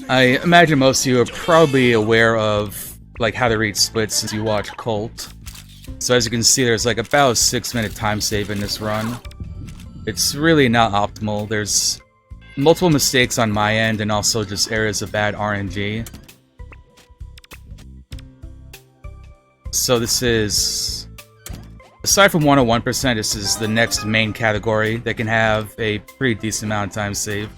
I imagine most of you are probably aware of like how to read splits since you watch Cult. So as you can see, there's like about a 6-minute time save in this run. It's really not optimal. There's multiple mistakes on my end and also just areas of bad RNG. So this is, aside from 101%, this is the next main category that can have a pretty decent amount of time save.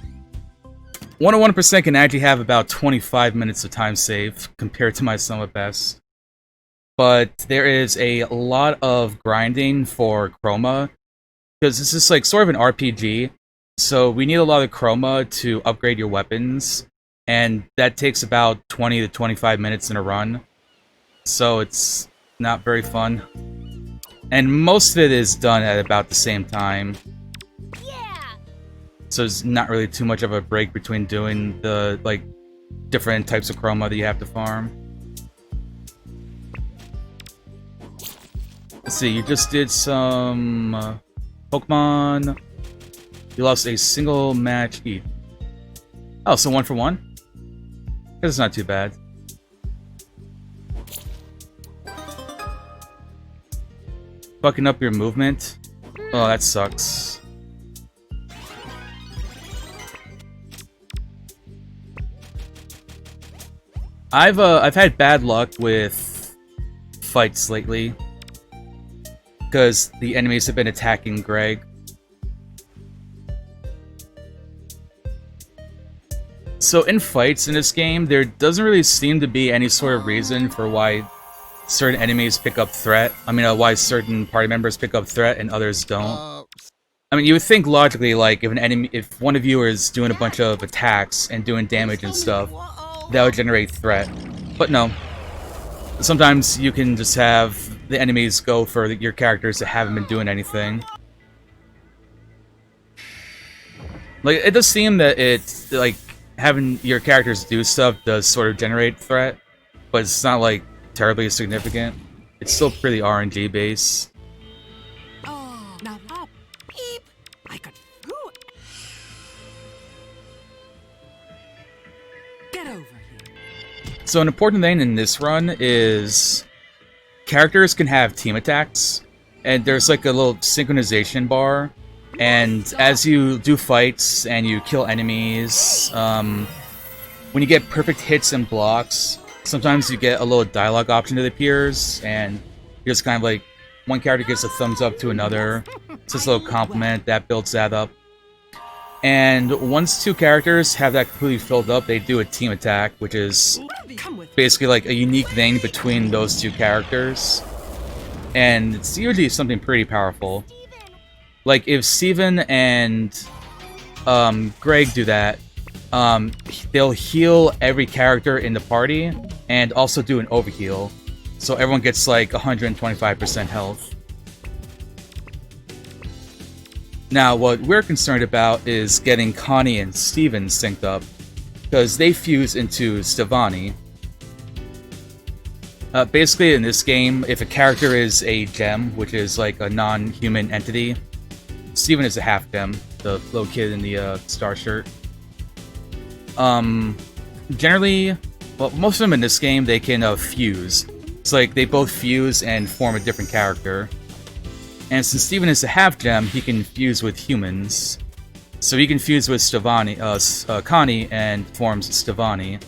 101% can actually have about 25 minutes of time save compared to my somewhat best. But there is a lot of grinding for chroma, because this is like sort of an RPG, so we need a lot of chroma to upgrade your weapons, and that takes about 20 to 25 minutes in a run, so it's not very fun. And most of it is done at about the same time. So there's not really too much of a break between doing the, like, different types of chroma that you have to farm. Let's see, you just did some Pokemon. You lost a single match each. Oh, so 1 for 1? It's not too bad. Fucking up your movement? Oh, that sucks. I've had bad luck with fights lately because the enemies have been attacking Greg. So in fights in this game, there doesn't really seem to be any sort of reason for why certain enemies pick up threat. I mean, why certain party members pick up threat and others don't. I mean, you would think logically, like, if one of you is doing a bunch of attacks and doing damage and stuff, that would generate threat. But no. Sometimes you can just have the enemies go for your characters that haven't been doing anything. Like, it does seem that it's, like, having your characters do stuff does sort of generate threat, but it's not, like, terribly significant. It's still pretty RNG based. So an important thing in this run is characters can have team attacks, and there's like a little synchronization bar, and as you do fights and you kill enemies, when you get perfect hits and blocks, sometimes you get a little dialogue option that appears, and you're just kind of like, one character gives a thumbs up to another, it's just a little compliment, that builds that up. And once 2 characters have that completely filled up, they do a team attack, which is basically like a unique thing between those 2 characters. And it's usually something pretty powerful. Like, if Steven and Greg do that, they'll heal every character in the party, and also do an overheal. So everyone gets like 125% health. Now, what we're concerned about is getting Connie and Steven synced up, because they fuse into Stevani. Basically, in this game, if a character is a gem, which is like a non-human entity, Steven is a half-gem, the little kid in the star shirt. Generally, well, most of them in this game, they can fuse. It's like they both fuse and form a different character. And since Steven is a half-gem, he can fuse with humans. So he can fuse with Connie and forms Stevani.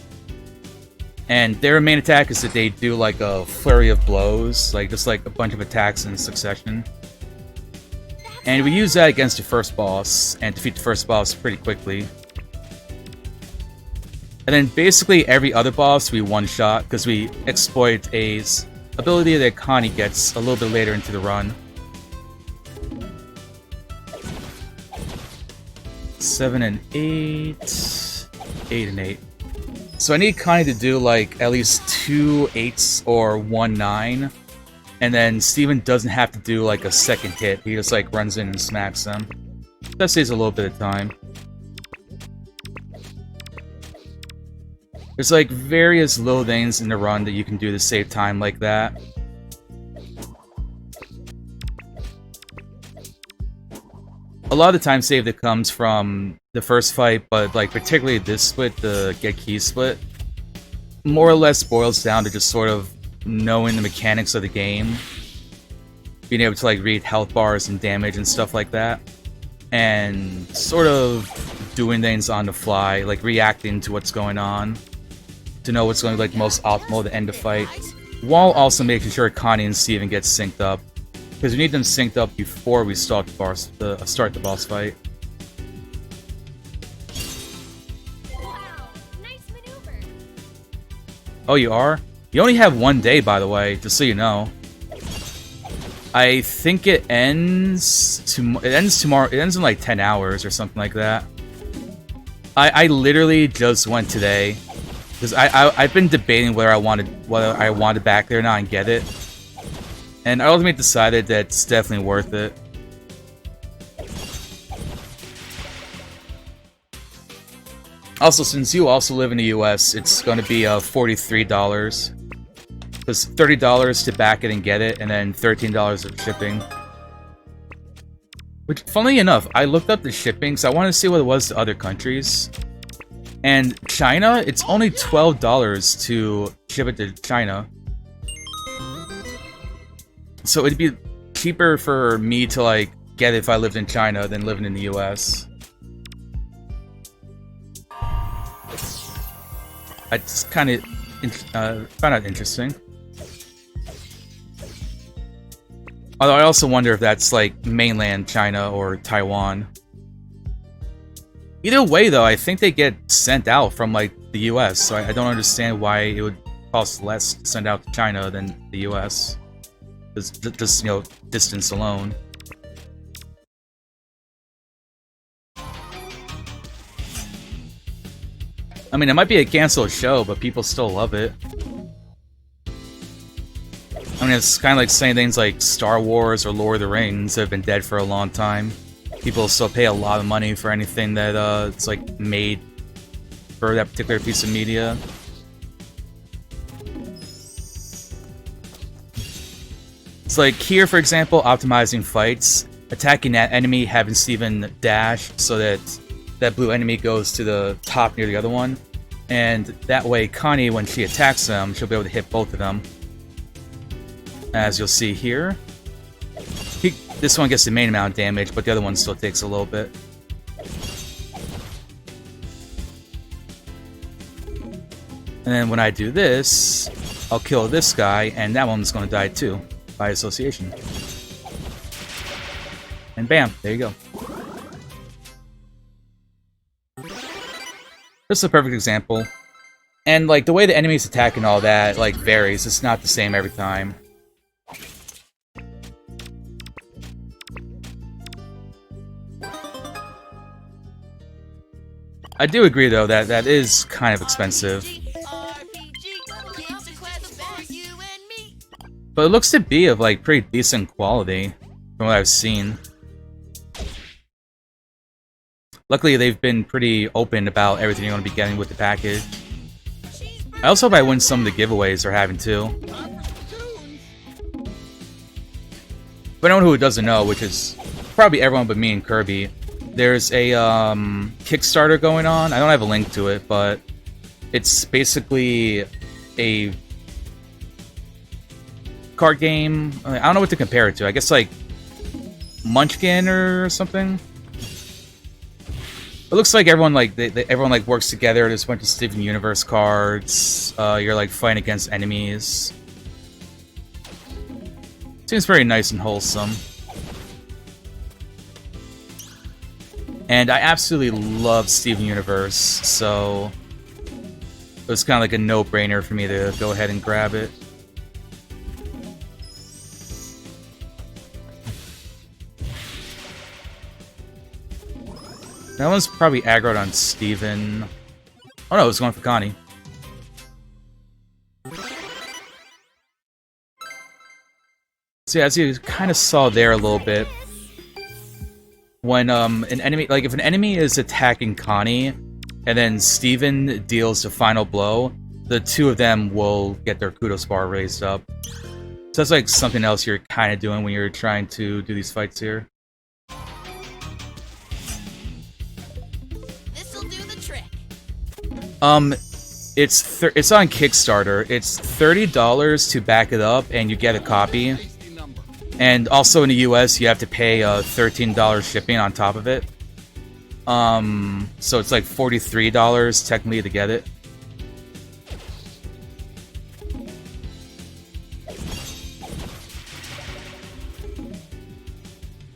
And their main attack is that they do like a flurry of blows, like just like a bunch of attacks in succession. And we use that against the first boss, and defeat the first boss pretty quickly. And then basically every other boss we one-shot, because we exploit a ability that Connie gets a little bit later into the run. 7 and 8, 8 and 8. So I need Connie to do like at least 2 8s or 1 9, and then Steven doesn't have to do like a second hit. He just like runs in and smacks them. That saves a little bit of time. There's like various little things in the run that you can do to save time like that. A lot of the time save that comes from the first fight, but like particularly this split, the get keys split, more or less boils down to just sort of knowing the mechanics of the game, being able to like read health bars and damage and stuff like that, and sort of doing things on the fly, like reacting to what's going on, to know what's going to be like most optimal to end the fight, while also making sure Connie and Steven get synced up, because we need them synced up before we start the boss fight. Oh, you are? You only have 1 day, by the way, just so you know. I think it ends tomorrow. It ends in like 10 hours or something like that. I literally just went today because I've been debating whether I wanted back there or not and get it, and I ultimately decided that it's definitely worth it. Also, since you also live in the US, it's going to be $43. It's $30 to back it and get it, and then $13 of shipping. Which, funnily enough, I looked up the shipping, so I wanted to see what it was to other countries. And China, it's only $12 to ship it to China. So it'd be cheaper for me to, like, get it if I lived in China than living in the US. I just kind of found that interesting. Although I also wonder if that's like mainland China or Taiwan. Either way, though, I think they get sent out from like the US, so I don't understand why it would cost less to send out to China than the US. Just, you know, distance alone. I mean, it might be a canceled show, but people still love it. I mean, it's kind of like saying things like Star Wars or Lord of the Rings have been dead for a long time. People still pay a lot of money for anything that it's like made for that particular piece of media. It's like here, for example, optimizing fights, attacking that enemy, having Steven dash so that that blue enemy goes to the top near the other one, and that way Connie, when she attacks them, she'll be able to hit both of them. As you'll see here, this one gets the main amount of damage, but the other one still takes a little bit. And then when I do this, I'll kill this guy, and that one's going to die too, by association. And bam, there you go. Just a perfect example. And like the way the enemies attack and all that like varies. It's not the same every time. I do agree though that that is kind of expensive. But it looks to be of like pretty decent quality from what I've seen. Luckily, they've been pretty open about everything you're going to be getting with the package. I also hope I win some of the giveaways they're having too. For anyone who doesn't know, which is probably everyone but me and Kirby, there's a Kickstarter going on. I don't have a link to it, but it's basically a card game. I don't know what to compare it to. I guess like Munchkin or something. It looks like everyone everyone like works together. There's a bunch of Steven Universe cards. You're like fighting against enemies. Seems very nice and wholesome. And I absolutely love Steven Universe, so it was kind of like a no-brainer for me to go ahead and grab it. That one's probably aggroed on Steven. Oh no, it was going for Connie. So yeah, as you kind of saw there a little bit, when an enemy, like if an enemy is attacking Connie, and then Steven deals the final blow, the two of them will get their kudos bar raised up. So that's like something else you're kind of doing when you're trying to do these fights here. It's on Kickstarter. It's $30 to back it up, and you get a copy. And also in the US, you have to pay $13 shipping on top of it. So it's like $43 technically to get it.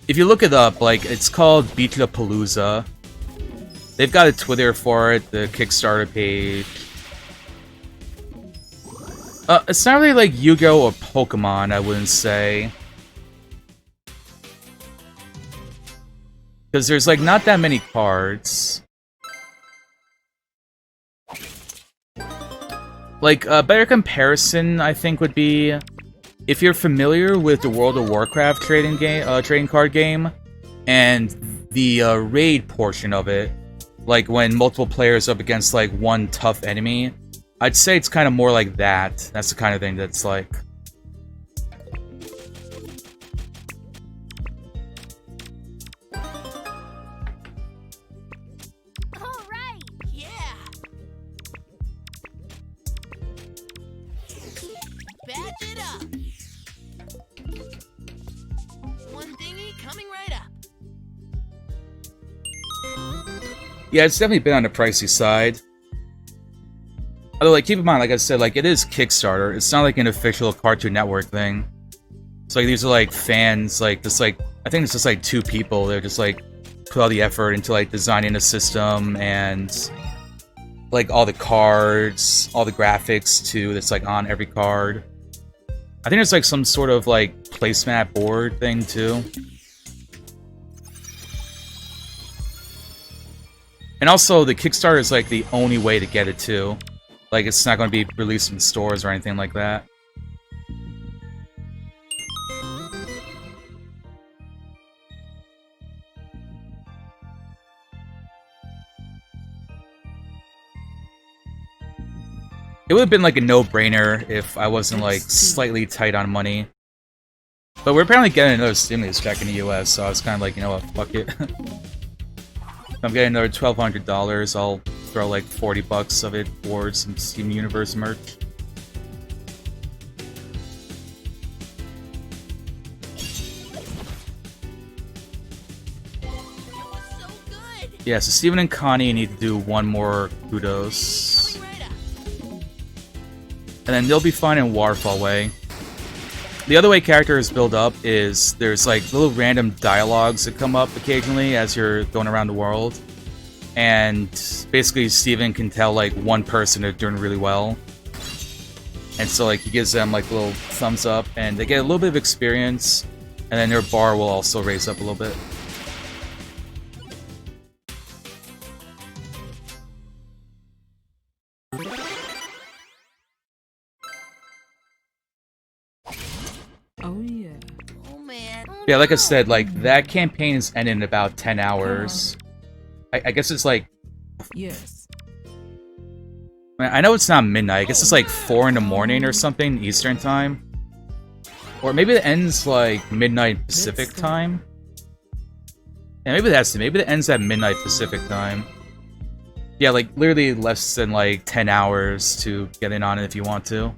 If you look it up, like, it's called Beatlapalooza. They've got a Twitter for it, the Kickstarter page. It's not really like Yu-Gi-Oh! Or Pokemon, I wouldn't say. Because there's, like, not that many cards. Like, a better comparison, I think, would be... If you're familiar with the World of Warcraft trading card game, and the raid portion of it, like when multiple players up against like one tough enemy, I'd say it's kind of more like that. That's the kind of thing that's like. All right, yeah. Batch it up. One thingy coming right up. Yeah, it's definitely been on the pricey side. Although, like, keep in mind, like I said, like, it is Kickstarter. It's not like an official Cartoon Network thing. So, like, these are, like, fans, like, just, like, I think it's just, like, 2 people. They're just, like, put all the effort into, like, designing a system and, like, all the cards, all the graphics, too, that's, like, on every card. I think there's, like, some sort of, like, placemat board thing, too. And also, the Kickstarter is, like, the only way to get it, too. Like, it's not going to be released in stores or anything like that. It would have been, like, a no-brainer if I wasn't, like, slightly tight on money. But we're apparently getting another stimulus check in the US, so I was kind of like, you know what, fuck it. I'm getting another $1,200, I'll throw like 40 bucks of it towards some Steam Universe merch. So good. Yeah, so Steven and Connie need to do one more kudos. Coming right up. And then they'll be fine in Waterfall Way. The other way characters build up is there's like little random dialogues that come up occasionally as you're going around the world. And basically Steven can tell like one person is doing really well. And so like he gives them like a little thumbs up and they get a little bit of experience and then their bar will also raise up a little bit. Oh yeah. Oh man. Yeah, like I said, like that campaign is ending in about 10 hours. I guess it's like... Yes. I know it's not midnight. I guess it's like 4 in the morning or something, Eastern time. Or maybe it ends like midnight Pacific time. Yeah, maybe that's it. Maybe it ends at midnight Pacific time. Yeah, like literally less than like 10 hours to get in on it if you want to.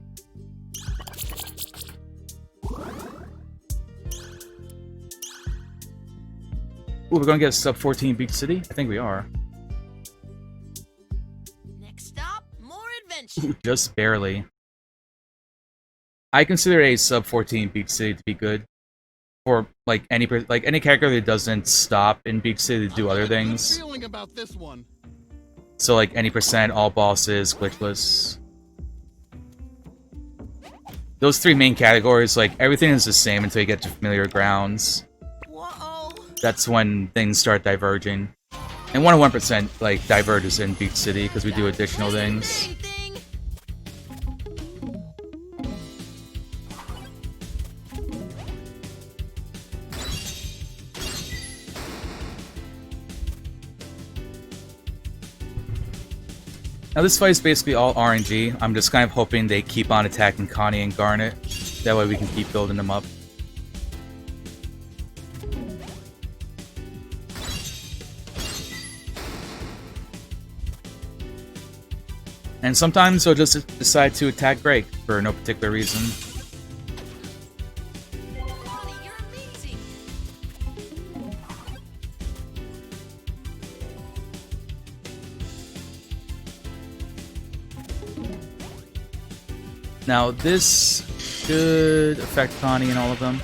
Ooh, we're gonna get a sub 14 Beach City? I think we are. Next stop, more adventure. Ooh, just barely. I consider a sub 14 Beach City to be good. For like any character that doesn't stop in Beach City to do other things. Feeling about this one. So like any percent, all bosses, glitchless. Those 3 main categories, like everything is the same until you get to familiar grounds. Whoa. That's when things start diverging. And 101% like diverges in Beach City because we do additional things. Now this fight is basically all RNG. I'm just kind of hoping they keep on attacking Connie and Garnet. That way we can keep building them up. And sometimes they'll just decide to attack Greg for no particular reason. Bonnie, you're amazing. Now this should affect Connie and all of them.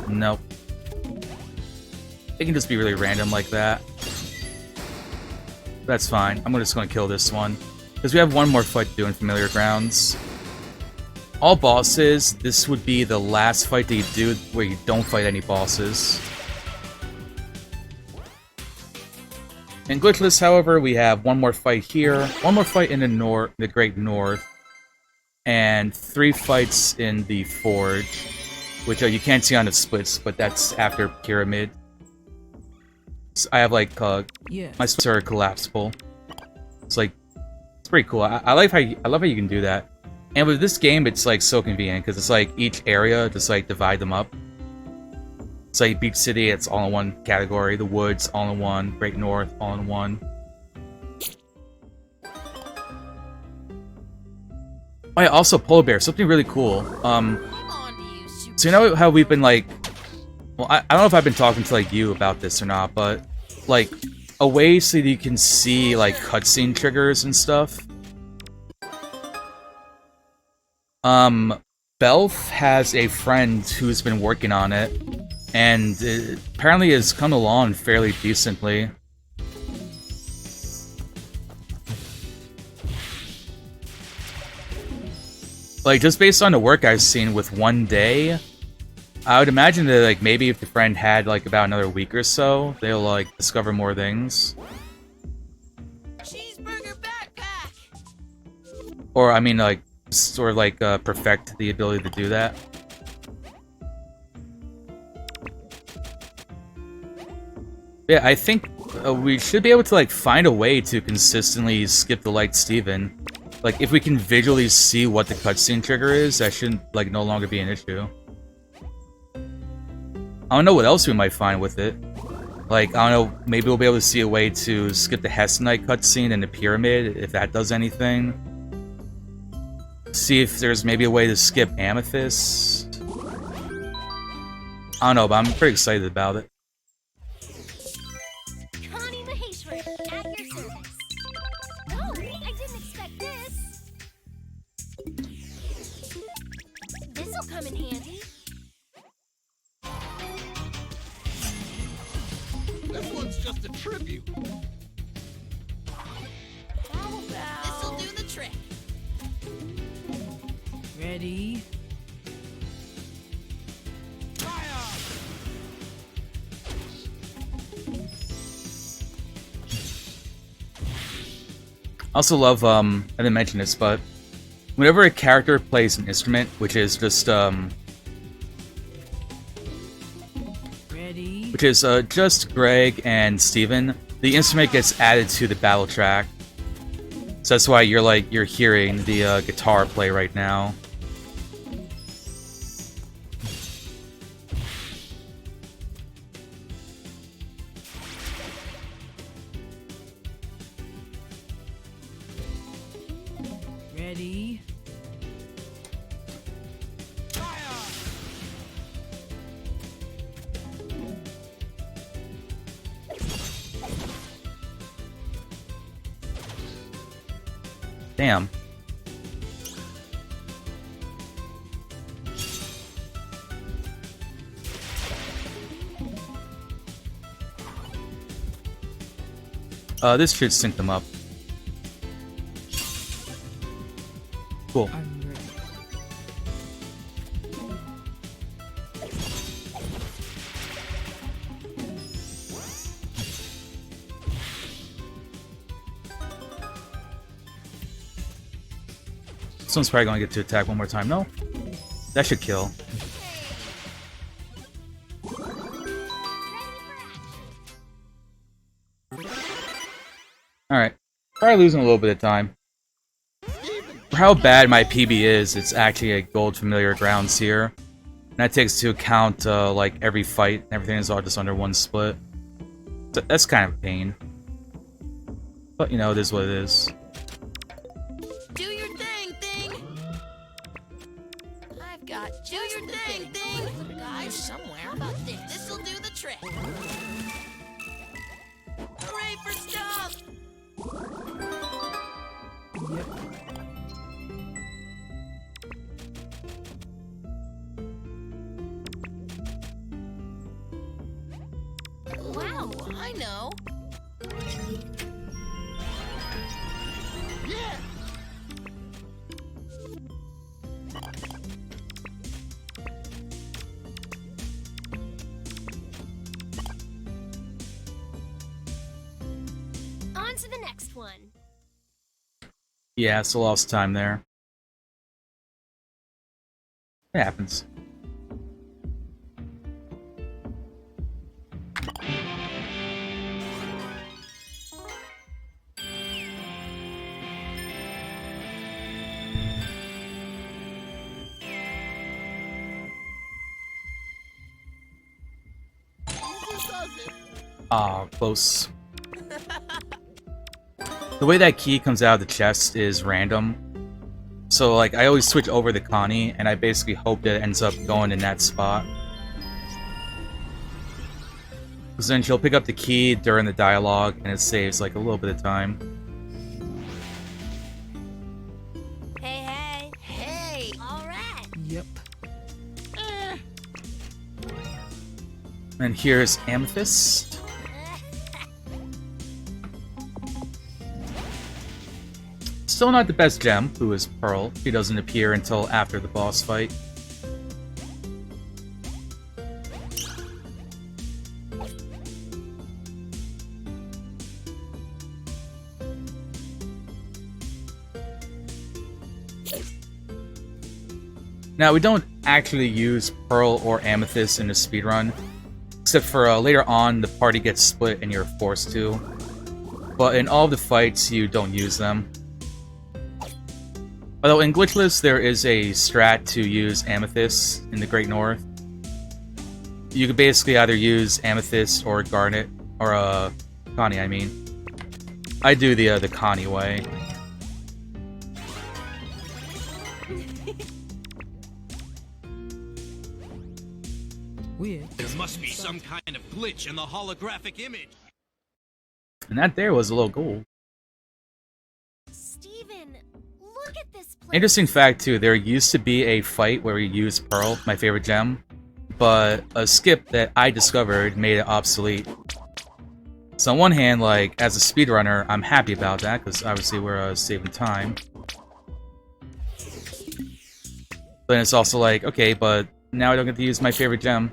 Nope. It can just be really random like that. That's fine. I'm just going to kill this one. Because we have one more fight to do in Familiar Grounds. All bosses, this would be the last fight that you do where you don't fight any bosses. In Glitchless, however, we have one more fight here, one more fight in the Great North, and 3 fights in the Forge, which you can't see on the splits, but that's after Pyramid. So I have like Yes. my splits are collapsible. It's like it's pretty cool. I love how you can do that. And with this game, it's like so convenient because it's like each area just like divide them up. It's like Beach City, it's all in one category. The Woods, all in one. Great North, all in one. Oh yeah, also Polar Bear, something really cool. Hang on to you, super. So you know how we've been like, well, I don't know if I've been talking to like you about this or not, but like a way so that you can see like cutscene triggers and stuff. Belf has a friend who's been working on it, and it apparently has come along fairly decently. Like, just based on the work I've seen with one day, I would imagine that, like, maybe if the friend had, like, about another week or so, they'll, like, discover more things. Cheeseburger backpack. Or, I mean, like, sort of, like, perfect the ability to do that. Yeah, I think we should be able to, like, find a way to consistently skip the Light Steven. Like, if we can visually see what the cutscene trigger is, that shouldn't, like, no longer be an issue. I don't know what else we might find with it. Like, I don't know, maybe we'll be able to see a way to skip the Hestonite cutscene and the Pyramid, if that does anything. See if there's maybe a way to skip Amethyst. I don't know, but I'm pretty excited about it. Connie Maheshwar, at your service. Oh, I didn't expect this. This'll come in handy. This one's just a tribute. This'll do the trick. Ready? I also love, I didn't mention this, but whenever a character plays an instrument, which is just, Ready? which is just Greg and Steven, the instrument gets added to the battle track. So that's why you're hearing the guitar play right now. Ready? Damn. This should sync them up. Cool. I'm ready. This one's probably gonna get to attack one more time. No? That should kill. Alright. Probably losing a little bit of time. For how bad my PB is, it's actually a gold familiar grounds here. And that takes into account, like, every fight. Everything is all just under one split. So that's kind of a pain. But, you know, it is what it is. I know. Yeah. On to the next one. Yeah, so lost time there. It happens. Easy does it. Ah, close. The way that key comes out of the chest is random. So, like, I always switch over to Connie, and I basically hope that it ends up going in that spot. Because then she'll pick up the key during the dialogue, and it saves, like, a little bit of time. Hey, hey. Hey. All right. Yep. And here's Amethyst. Still not the best gem, who is Pearl. She doesn't appear until after the boss fight. Now, we don't actually use Pearl or Amethyst in the speedrun, except for later on the party gets split and you're forced to. But in all the fights, you don't use them. Although in Glitchless, there is a strat to use Amethyst in the Great North. You could basically either use Amethyst or Garnet, or Connie, I mean. I do the Connie way. Weird. There must be some kind of glitch in the holographic image. And that there was a little gold. Steven, look at this place. Interesting fact too, there used to be a fight where we used Pearl, my favorite gem, but a skip that I discovered made it obsolete. So on one hand, like, as a speedrunner, I'm happy about that, because obviously we're saving time. But it's also like, okay, but now I don't get to use my favorite gem.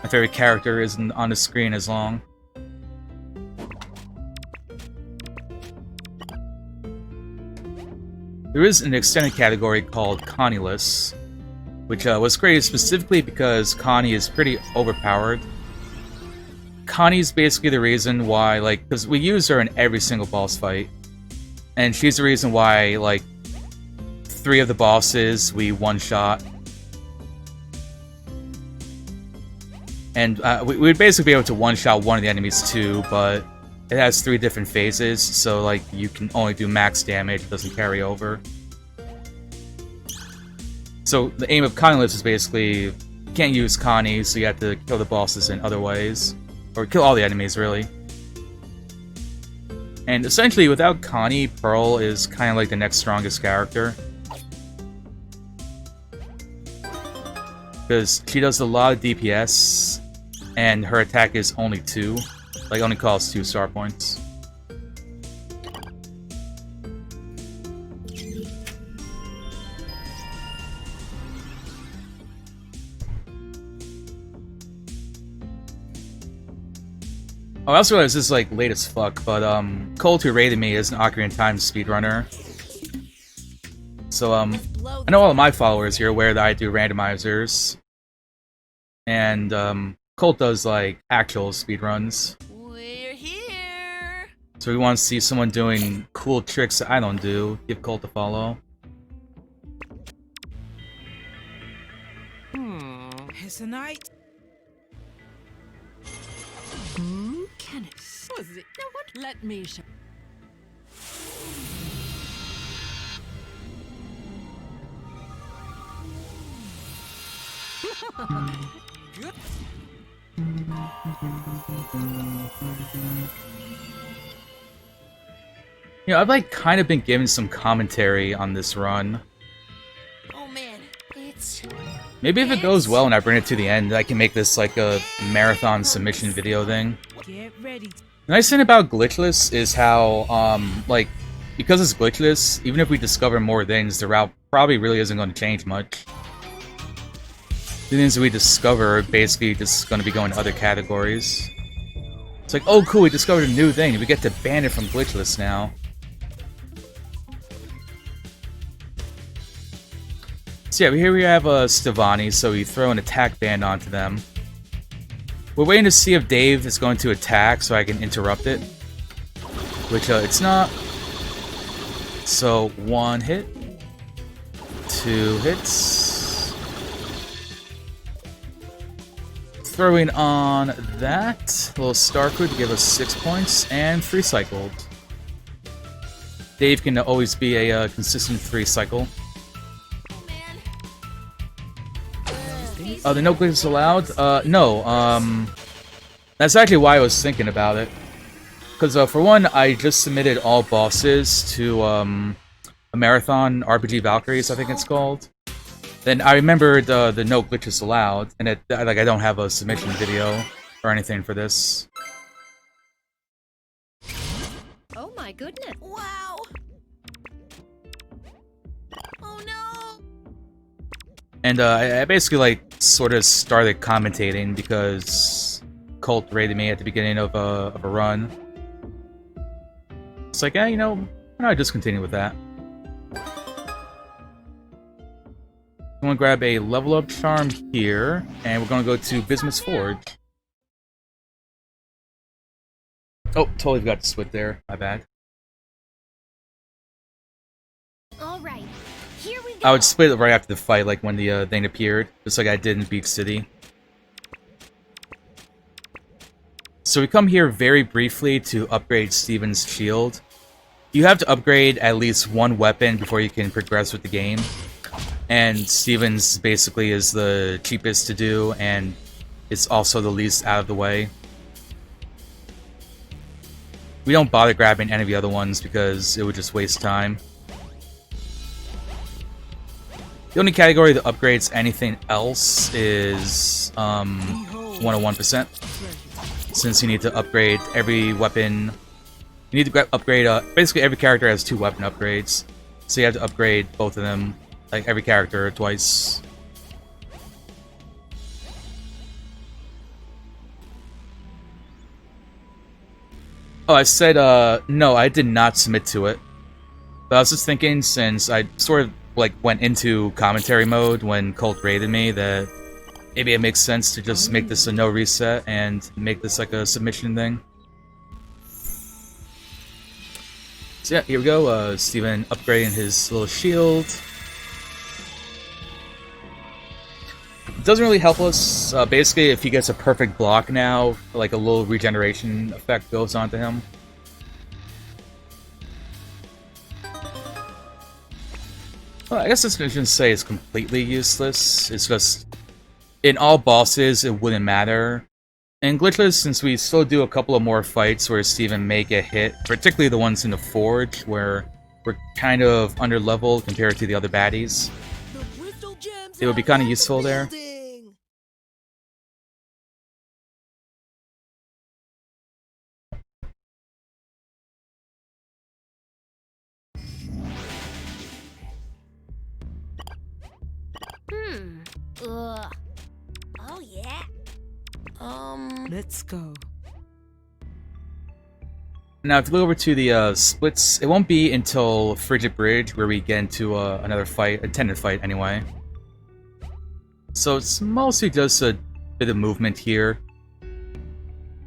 My favorite character isn't on the screen as long. There is an extended category called Connieless, which was created specifically because Connie is pretty overpowered. Connie's basically the reason why, like, because we use her in every single boss fight, and she's the reason why, like, 3 of the bosses we one-shot. And we would basically be able to one-shot one of the enemies too, but it has 3 different phases, so, like, you can only do max damage, it doesn't carry over. So the aim of Connieless is basically, you can't use Connie, so you have to kill the bosses in other ways. Or kill all the enemies, really. And essentially, without Connie, Pearl is kind of like the next strongest character. Because she does a lot of DPS, and her attack is only 2. Like, only costs 2 star points. Oh, I also realized this is, like, late as fuck, but, Colt, who rated me, is an Ocarina of Time speedrunner. So, I know all of my followers, you're aware that I do randomizers. And, Colt does, like, actual speedruns. We're here. So we want to see someone doing cool tricks that I don't do. Give Colt a follow. It's a night. Kenneth. Was it? Now what? Let me show. Good. You know, I've, like, kind of been given some commentary on this run. Oh man, it's Maybe if it goes well and I bring it to the end, I can make this, like, a marathon submission video thing. Get ready. The nice thing about Glitchless is how, like, because it's Glitchless, even if we discover more things, the route probably really isn't going to change much. The things that we discover are basically just going to be going to other categories. It's like, oh cool, we discovered a new thing, we get to ban it from Glitchless now. So yeah, here we have Stevani, so we throw an attack ban onto them. We're waiting to see if Dave is going to attack so I can interrupt it. Which, it's not. So, 1 hit. 2 hits. Throwing on that. A little Star Crew to give us 6 points. And 3 cycled. Dave can always be a consistent 3 cycle. The no glitches allowed? No, that's actually why I was thinking about it. Because, for one, I just submitted all bosses to, a marathon RPG Valkyries, I think it's called. Then I remembered, the no glitches allowed, and I don't have a submission video or anything for this. Oh my goodness. Wow. Oh no. And, I basically, like, sort of started commentating because Colt raided me at the beginning of a run. It's like, yeah, you know, why not just continue with that? I'm gonna grab a level up charm here, and we're gonna go to Bismuth's Forge. Oh, totally forgot to split there. My bad. All right, here we go. I would split it right after the fight, like when the thing appeared, just like I did in Beach City. So we come here very briefly to upgrade Steven's shield. You have to upgrade at least one weapon before you can progress with the game. And Steven's basically is the cheapest to do, and it's also the least out of the way. We don't bother grabbing any of the other ones because it would just waste time. The only category that upgrades anything else is 101%. Since you need to upgrade every weapon, you need to upgrade. Basically, every character has 2 weapon upgrades, so you have to upgrade both of them, like every character twice. Oh, I said no, I did not submit to it. But I was just thinking, since I sort of like went into commentary mode when Colt raided me, that maybe it makes sense to just make this a no reset and make this like a submission thing. So yeah, here we go. Steven upgrading his little shield. It doesn't really help us. Basically, if he gets a perfect block now, like a little regeneration effect goes onto him. Well, I guess this shouldn't say it's completely useless. It's just, in all bosses, it wouldn't matter. In Glitchless, since we still do a couple of more fights where Steven may get hit, particularly the ones in the Forge, where we're kind of under-leveled compared to the other baddies, it would be kind of useful there. Ugh. Oh yeah. Let's go. Now, to go over to the splits, it won't be until Frigid Bridge where we get into another fight, a tended fight anyway. So it's mostly just a bit of movement here.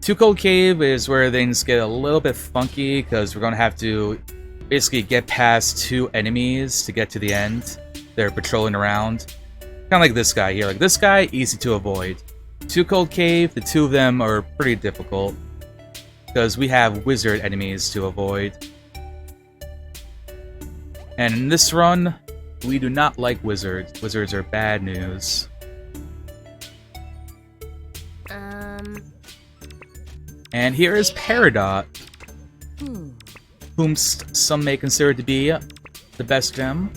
Too Cold Cave is where things get a little bit funky, because we're going to have to basically get past 2 enemies to get to the end. They're patrolling around. Kind of like this guy here. Like, this guy, easy to avoid. Too Cold Cave, the 2 of them are pretty difficult, because we have wizard enemies to avoid. And in this run, we do not like wizards. Wizards are bad news. And here is Peridot, whom some may consider to be the best gem.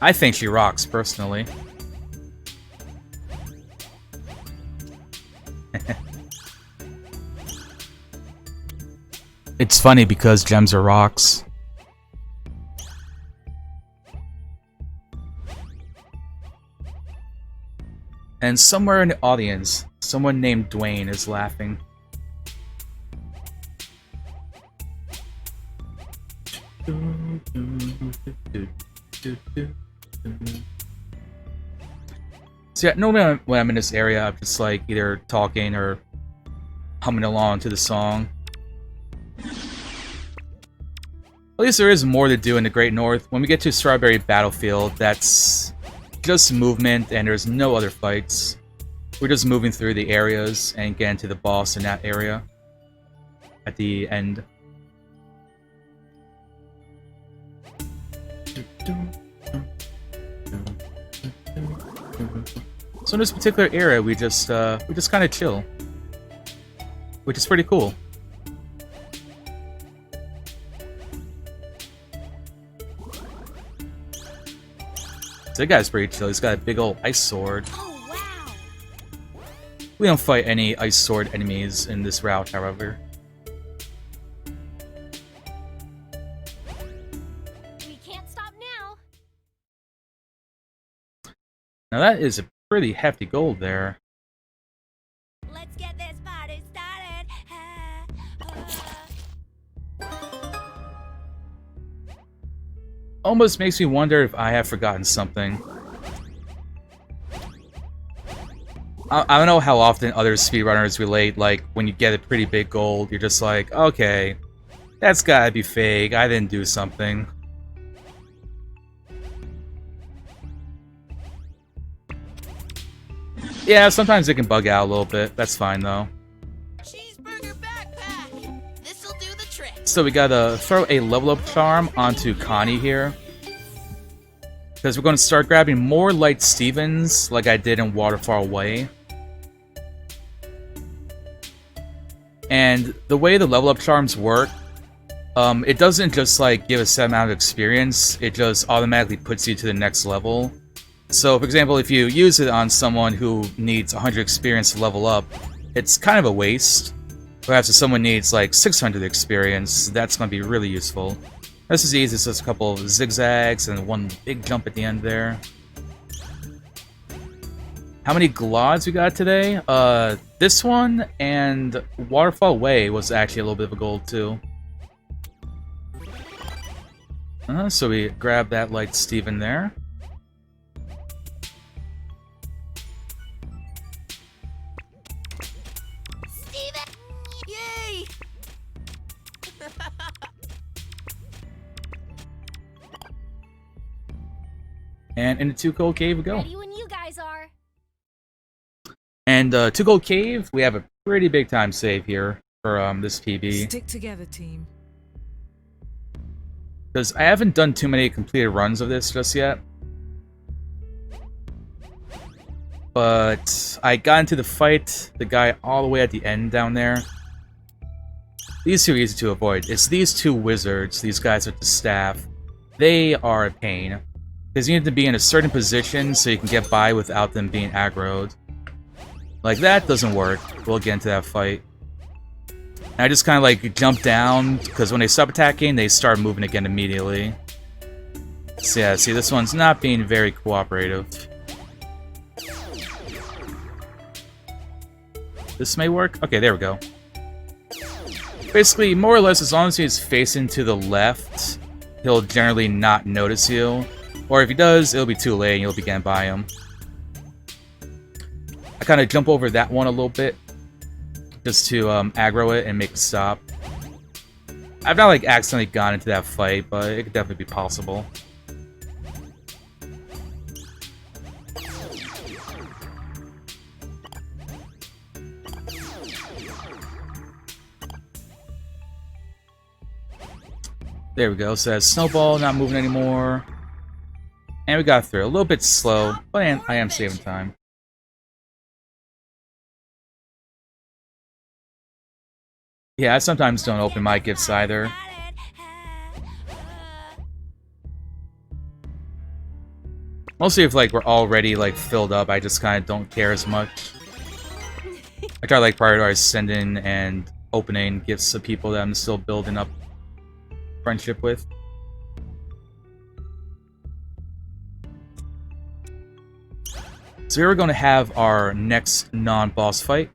I think she rocks, personally. It's funny because gems are rocks. And somewhere in the audience, someone named Dwayne is laughing. So yeah, normally when I'm in this area, I'm just like either talking or humming along to the song. At least there is more to do in the Great North. When we get to Strawberry Battlefield, that's just movement and there's no other fights. We're just moving through the areas and getting to the boss in that area at the end. So in this particular area, we just kind of chill, which is pretty cool. So that guy's pretty chill. He's got a big old ice sword. Oh, wow. We don't fight any ice sword enemies in this route, however. We can't stop now. Now that is a pretty hefty gold there. Let's get this party started. Almost makes me wonder if I have forgotten something. I don't know how often other speedrunners relate, like, when you get a pretty big gold, you're just like, okay, that's gotta be fake, I didn't do something. Yeah, sometimes it can bug out a little bit, that's fine though. Cheeseburger backpack. This'll do the trick. So we gotta throw a level up charm onto Connie here. Because we're gonna start grabbing more Light Stevens like I did in Waterfall Way. And the way the level up charms work, it doesn't just like give a set amount of experience, it just automatically puts you to the next level. So for example, if you use it on someone who needs 100 experience to level up, it's kind of a waste. Perhaps if someone needs like 600 experience, that's going to be really useful. This is easy, it's just a couple of zigzags and one big jump at the end there. How many Glods we got today? This one and Waterfall Way was actually a little bit of a gold too. So we grab that Light Steven there. Steven! Yay! And into 2 Gold Cave we go. Ready when you guys are. And 2 Gold Cave, we have a pretty big time save here for this PB. Stick together, team. Because I haven't done too many completed runs of this just yet. But I got into the fight, the guy all the way at the end down there. These two are easy to avoid. It's these 2 wizards, these guys with the staff. They are a pain. Because you need to be in a certain position so you can get by without them being aggroed. Like, that doesn't work. We'll get into that fight. And I just kind of like jump down, because when they stop attacking, they start moving again immediately. So yeah, see, this one's not being very cooperative. This may work? Okay, there we go. Basically, more or less, as long as he's facing to the left, he'll generally not notice you. Or if he does, it'll be too late and you'll be getting by him. I kind of jump over that one a little bit, just to aggro it and make it stop. I've not like accidentally gone into that fight, but it could definitely be possible. There we go, so that's Snowball not moving anymore. And we got through. A little bit slow, but I am saving time. Yeah, I sometimes don't open my gifts either. Mostly if like we're already like filled up, I just kind of don't care as much. I try to like prioritize sending and opening gifts of people that I'm still building up friendship with. So here we're going to have our next non-boss fight.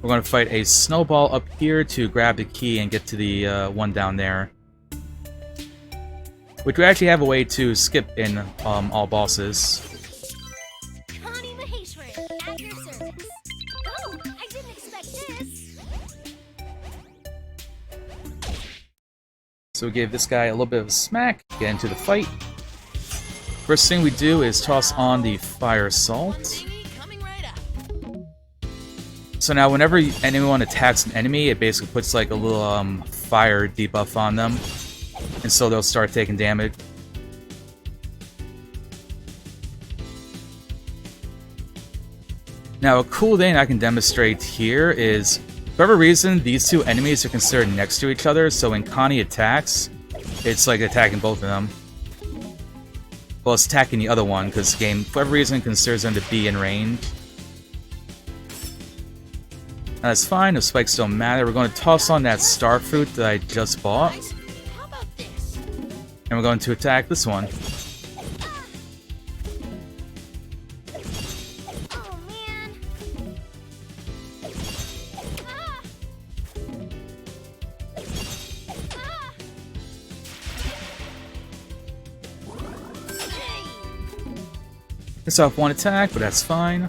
We're going to fight a snowball up here to grab the key and get to the one down there. Which we actually have a way to skip in all bosses. Connie Maheshwari, at your service. Oh, I didn't expect this. So we give this guy a little bit of a smack, get into the fight. First thing we do is toss on the fire salt. Coming right up. So now whenever anyone attacks an enemy, it basically puts like a little fire debuff on them. And so they'll start taking damage. Now a cool thing I can demonstrate here is, for whatever reason, these two enemies are considered next to each other, so when Connie attacks, it's like attacking both of them. Well, it's attacking the other one, because the game, for whatever reason, considers them to be in range. Now, that's fine, the spikes don't matter. We're going to toss on that star fruit that I just bought. Guys, how about this? And we're going to attack this one. Oh, man. Ah. Ah. It's off one attack, but that's fine.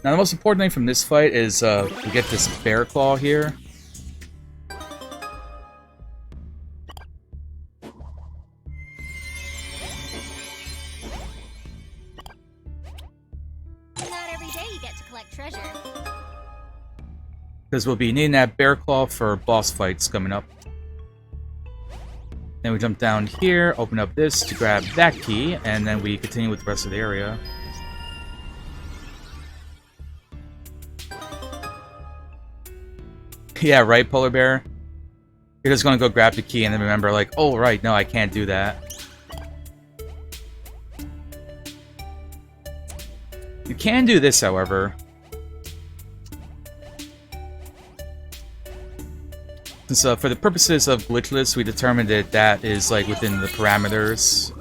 Now the most important thing from this fight is we get this bear claw here. Not every day you get to collect treasure. Because we'll be needing that bear claw for boss fights coming up. Then we jump down here, open up this to grab that key, and then we continue with the rest of the area. Yeah, right, Polar Bear? You're just gonna go grab the key and then remember, like, oh, right, no, I can't do that. You can do this, however. So for the purposes of Glitchless, we determined that that is like within the parameters.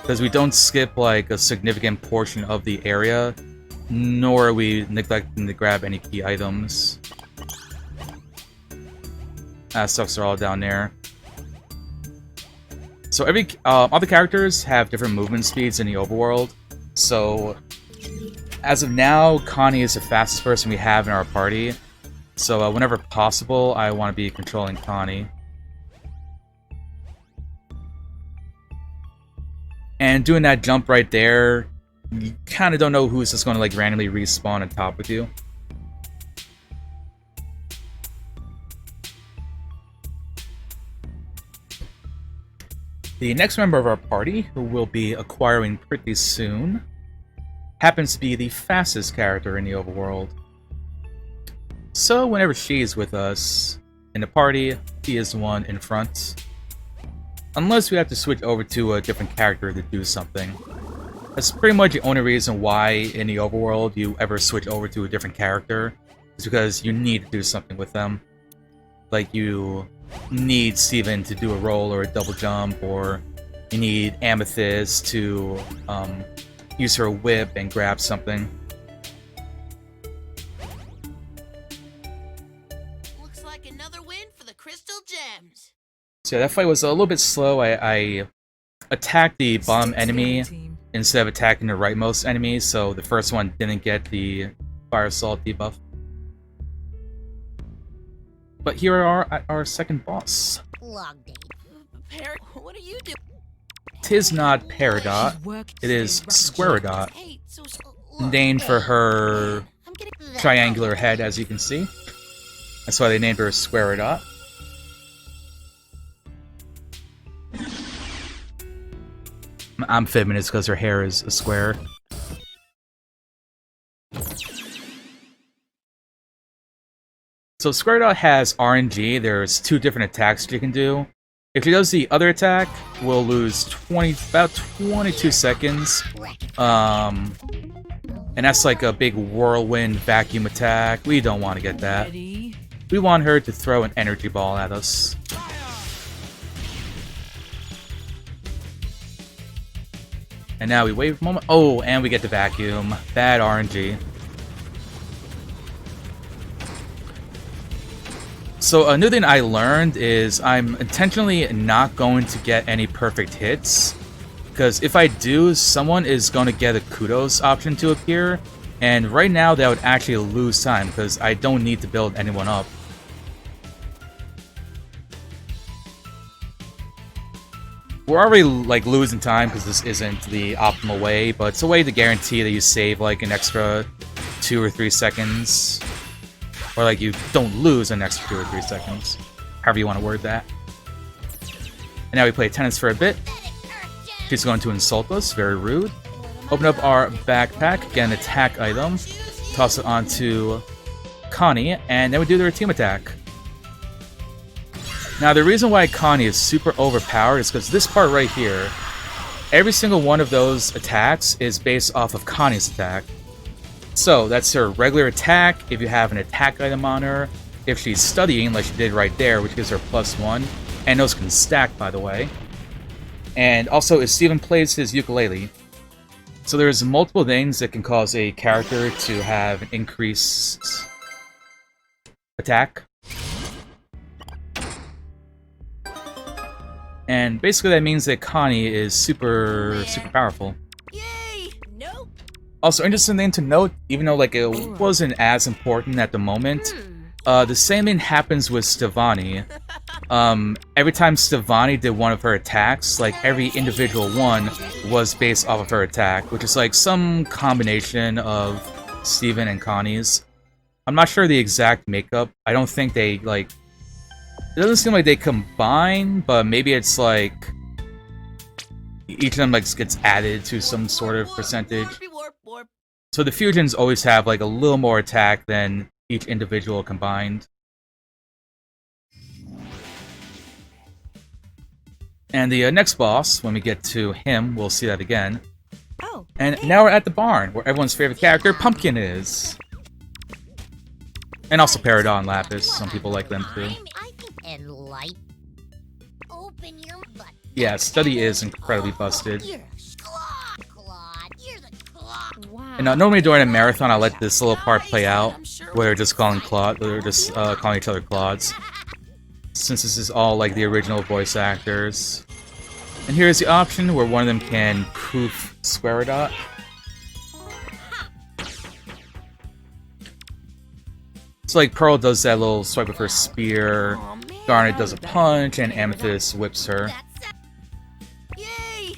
Because we don't skip like a significant portion of the area, nor are we neglecting to grab any key items. Stuffs are all down there. So all the characters have different movement speeds in the overworld. So as of now, Connie is the fastest person we have in our party. So whenever possible, I want to be controlling Connie. And doing that jump right there, you kind of don't know who's just going to like randomly respawn on top with you. The next member of our party, who we'll be acquiring pretty soon, happens to be the fastest character in the overworld. So whenever she is with us in the party, she is the one in front. Unless we have to switch over to a different character to do something. That's pretty much the only reason why in the overworld you ever switch over to a different character. Is because you need to do something with them. Like you need Steven to do a roll or a double jump, or you need Amethyst to use her whip and grab something. Looks like another win for the Crystal Gems. So yeah, that fight was a little bit slow. I attacked the bottom enemy instead of attacking the rightmost enemy, so the first one didn't get the fire salt debuff. But here we are at our second boss. Log date. What are you doing? Tis not Peridot, it is Squaridot, Hey, named for her I'm getting triangular head, as you can see. That's why they named her Squaridot. I'm fibbing, it's because her hair is a square. So Squaridot has RNG. There's two different attacks she can do. If she does the other attack, we'll lose about 22 seconds. And that's like a big whirlwind vacuum attack. We don't want to get that. Ready? We want her to throw an energy ball at us. And now we wait a moment. Oh, and we get the vacuum. Bad RNG. So a new thing I learned is I'm intentionally not going to get any perfect hits. Because if I do, someone is going to get a kudos option to appear. And right now that would actually lose time because I don't need to build anyone up. We're already like losing time because this isn't the optimal way, but it's a way to guarantee that you save like an extra 2 or 3 seconds. Or like you don't lose an extra 2 or 3 seconds. However you want to word that. And now we play tennis for a bit. She's going to insult us, very rude. Open up our backpack, get an attack item, toss it onto Connie, and then we do their team attack. Now the reason why Connie is super overpowered is because this part right here, every single one of those attacks is based off of Connie's attack. So that's her regular attack, if you have an attack item on her, if she's studying like she did right there, which gives her +1, and those can stack by the way. And also if Steven plays his ukulele. So there's multiple things that can cause a character to have an increased attack. And basically that means that Connie is super powerful. Yay! Nope. Also, interesting thing to note, even though like it wasn't as important at the moment, the same thing happens with Stevani. Every time Stevani did one of her attacks, like every individual one was based off of her attack, which is like some combination of Steven and Connie's. I'm not sure the exact makeup. I don't think they like... It doesn't seem like they combine, but maybe it's like... Each of them like gets added to some sort of percentage. Warp, warp. So the fusions always have like a little more attack than each individual combined. And the next boss, when we get to him, we'll see that again. Oh. And now we're at the barn, where everyone's favorite character, Pumpkin, is. And also Peridot and Lapis, some people like them too. And light. Open your butt. Yeah, Study is incredibly busted. You're Claude. You're the Claude. Wow. And normally during a marathon, I let this little part play out, where they're just calling they're just calling each other Claudes. Since this is all like the original voice actors. And here's the option where one of them can poof Squaredot. So like Pearl does that little swipe with her spear, Garnet does a punch, and Amethyst whips her. Yay!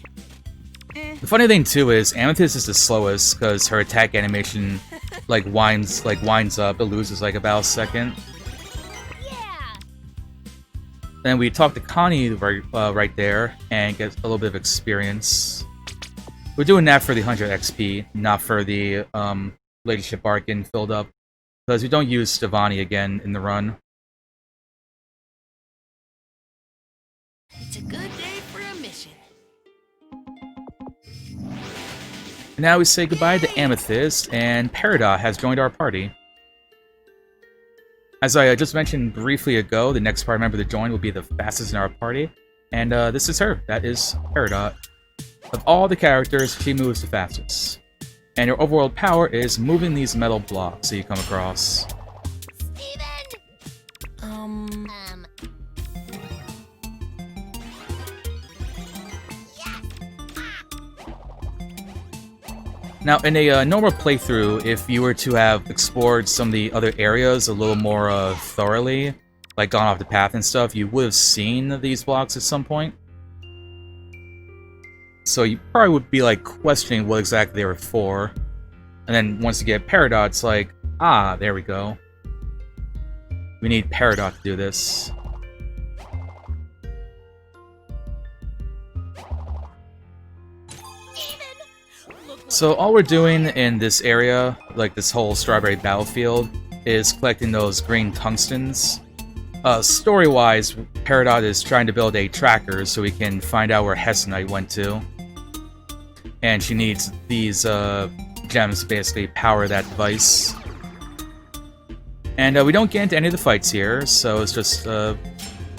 The funny thing too is Amethyst is the slowest because her attack animation like winds up. It loses like about a second. Yeah. Then we talk to Connie right there and get a little bit of experience. We're doing that for the 100 XP, not for the Ladyship Arc getting filled up. Because we don't use Stevani again in the run. It's a good day for a mission. Now we say goodbye to Amethyst, and Peridot has joined our party. As I just mentioned briefly ago, the next party member to join will be the fastest in our party, and this is her. That is Peridot. Of all the characters, she moves the fastest. And your overworld power is moving these metal blocks that you come across. Steven! Now, in a normal playthrough, if you were to have explored some of the other areas a little more thoroughly, like gone off the path and stuff, you would have seen these blocks at some point. So you probably would be like questioning what exactly they were for. And then once you get Peridot, it's like, ah, there we go. We need Peridot to do this. So all we're doing in this area, like this whole Strawberry Battlefield, is collecting those green tungstens. Story-wise, Peridot is trying to build a tracker so we can find out where Hessenite went to. And she needs these gems basically power that device. And we don't get into any of the fights here, so it's just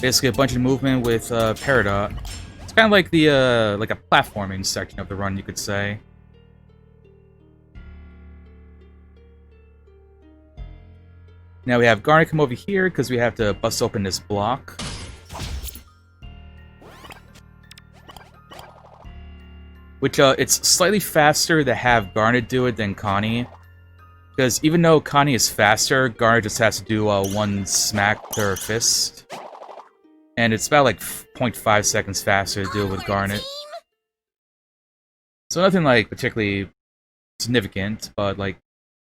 basically a bunch of movement with Peridot. It's kind of like the like a platforming section of the run, you could say. Now we have Garnet come over here because we have to bust open this block. Which, it's slightly faster to have Garnet do it than Connie. Because even though Connie is faster, Garnet just has to do one smack to her fist. And it's about like 0.5 seconds faster to do it with Garnet. So nothing like particularly significant, but like,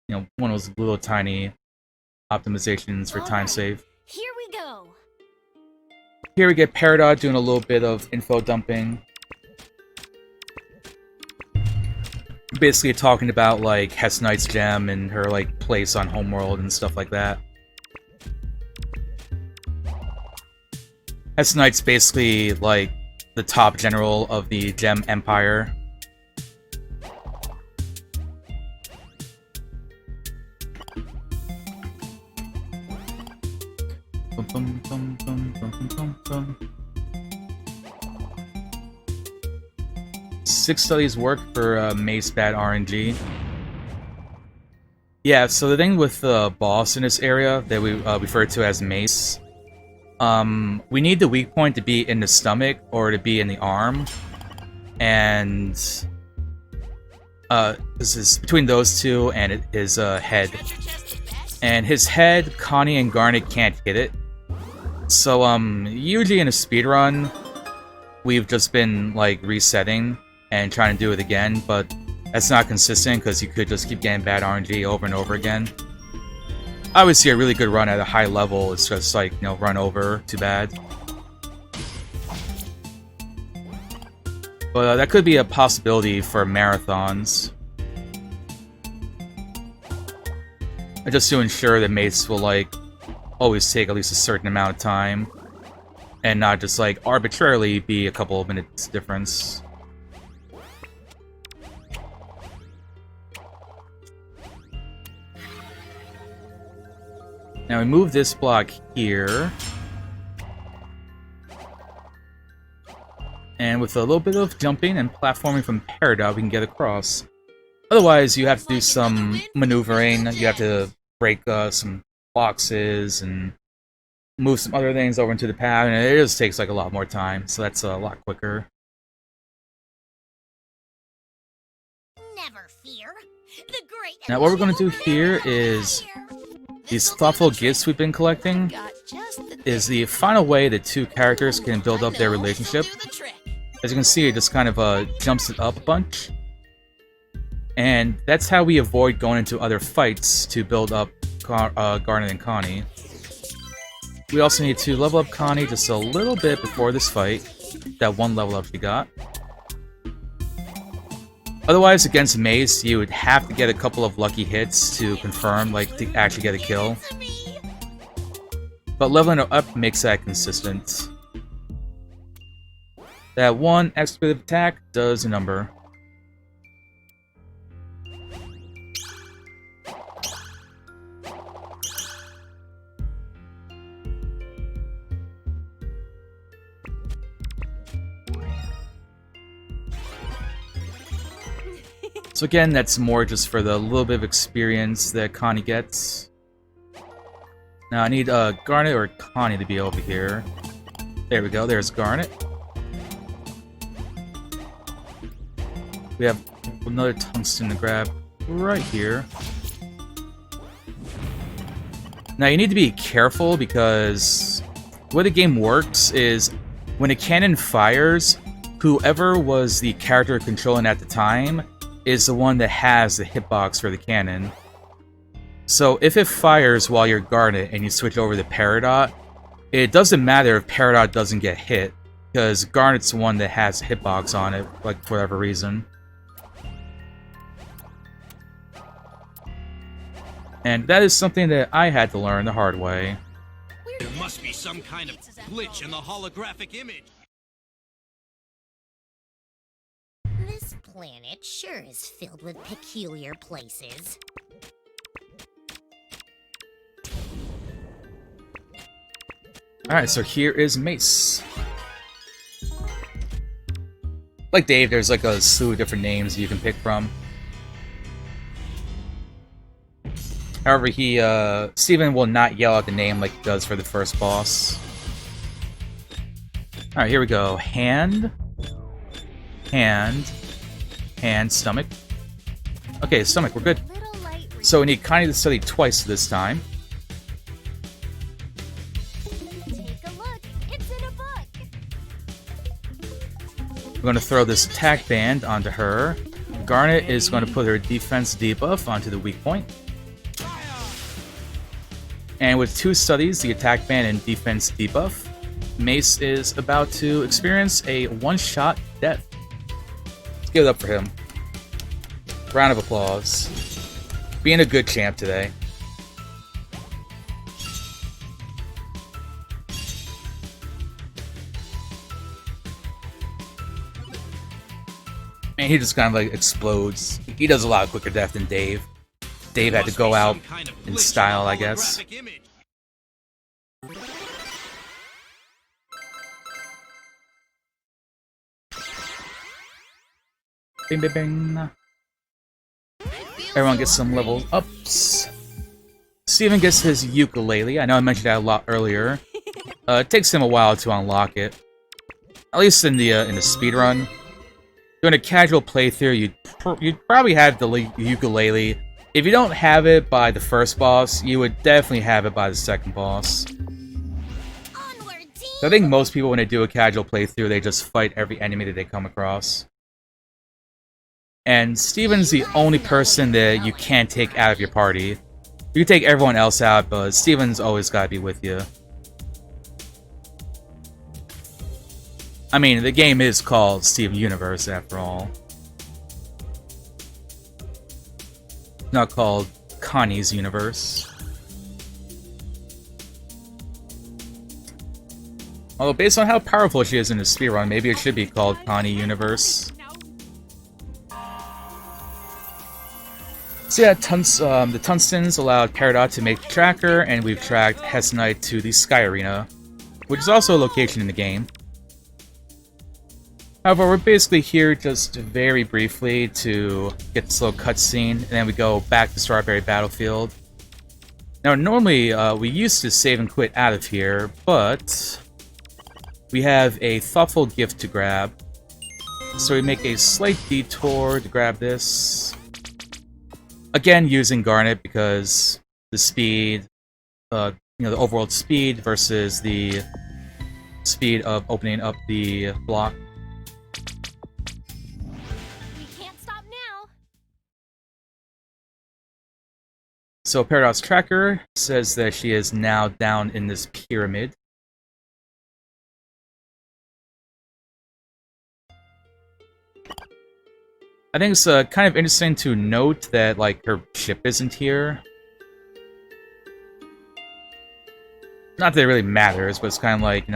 you know, one of those little tiny optimizations for time save. Here we go. Here we get Peridot doing a little bit of info dumping. Basically talking about like Hess Knight's gem and her like place on Homeworld and stuff like that. Hess Knight's basically like the top general of the Gem Empire. Bum, bum, bum, bum, bum, bum, bum. 6 studies work for Mace Bad RNG. Yeah, so the thing with the boss in this area that we refer to as Mace, we need the weak point to be in the stomach or to be in the arm, and this is between those two and his head. And his head, Connie and Garnet can't hit it. So usually in a speedrun, we've just been like resetting and trying to do it again, but that's not consistent because you could just keep getting bad RNG over and over again. Obviously, a really good run at a high level is just like, you know, run over, too bad. But that could be a possibility for marathons. And just to ensure that mates will like always take at least a certain amount of time and not just like arbitrarily be a couple of minutes difference. Now we move this block here. And with a little bit of jumping and platforming from Peridot, we can get across. Otherwise, you have to do some maneuvering. You have to break some boxes and move some other things over into the path, and it just takes like a lot more time, so that's a lot quicker. Never fear. The great Now what we're going to do here is these thoughtful gifts we've been collecting is the final way that two characters can build up their relationship. As you can see, it just kind of jumps it up a bunch. And that's how we avoid going into other fights to build up Garnet and Connie. We also need to level up Connie just a little bit before this fight. That one level up she got. Otherwise, against Mace, you would have to get a couple of lucky hits to confirm, like, to actually get a kill. But leveling her up makes that consistent. That one expletive attack does a number. So again, that's more just for the little bit of experience that Connie gets. Now I need Garnet or Connie to be over here. There we go, there's Garnet. We have another tungsten to grab right here. Now you need to be careful because the way the game works is when a cannon fires, whoever was the character controlling at the time is the one that has the hitbox for the cannon. So if it fires while you're Garnet and you switch over to Peridot, it doesn't matter if Peridot doesn't get hit, because Garnet's the one that has hitbox on it, like for whatever reason. And that is something that I had to learn the hard way. There must be some kind of glitch in the holographic image. This planet sure is filled with peculiar places. Alright, so here is Mace. Like Dave, there's like a slew of different names you can pick from. However, Steven will not yell out the name like he does for the first boss. Alright, here we go. Hand, stomach. Okay, stomach, we're good. So we need Connie to study twice this time. We're going to throw this attack band onto her. Garnet is going to put her defense debuff onto the weak point. And with 2 studies, the attack band and defense debuff, Mace is about to experience a one-shot death. Let's give it up for him. Round of applause. Being a good champ today. Man, he just kind of like explodes. He does a lot quicker death than Dave. Dave had to go out in style, I guess. Bing, bing, bing. Everyone gets some level ups. Steven gets his ukulele. I know I mentioned that a lot earlier. It takes him a while to unlock it. At least in the speedrun. During a casual playthrough, you'd probably have the ukulele. If you don't have it by the first boss, you would definitely have it by the second boss. So I think most people, when they do a casual playthrough, they just fight every enemy that they come across. And Steven's the only person that you can't take out of your party. You can take everyone else out, but Steven's always gotta be with you. I mean, the game is called Steven Universe, after all. Not called Connie's Universe. Although, based on how powerful she is in the speedrun, maybe it should be called Connie Universe. So yeah, the tungstens allowed Peridot to make the tracker, and we've tracked Hessonite to the Sky Arena, which is also a location in the game. However, we're basically here just very briefly to get this little cutscene, and then we go back to Strawberry Battlefield. Now, normally, we used to save and quit out of here, but we have a thoughtful gift to grab. So we make a slight detour to grab this. Again, using Garnet because the speed, the overworld speed versus the speed of opening up the block. So Peridot's tracker says that she is now down in this pyramid. I think it's kind of interesting to note that like her ship isn't here. Not that it really matters, but it's kind of like,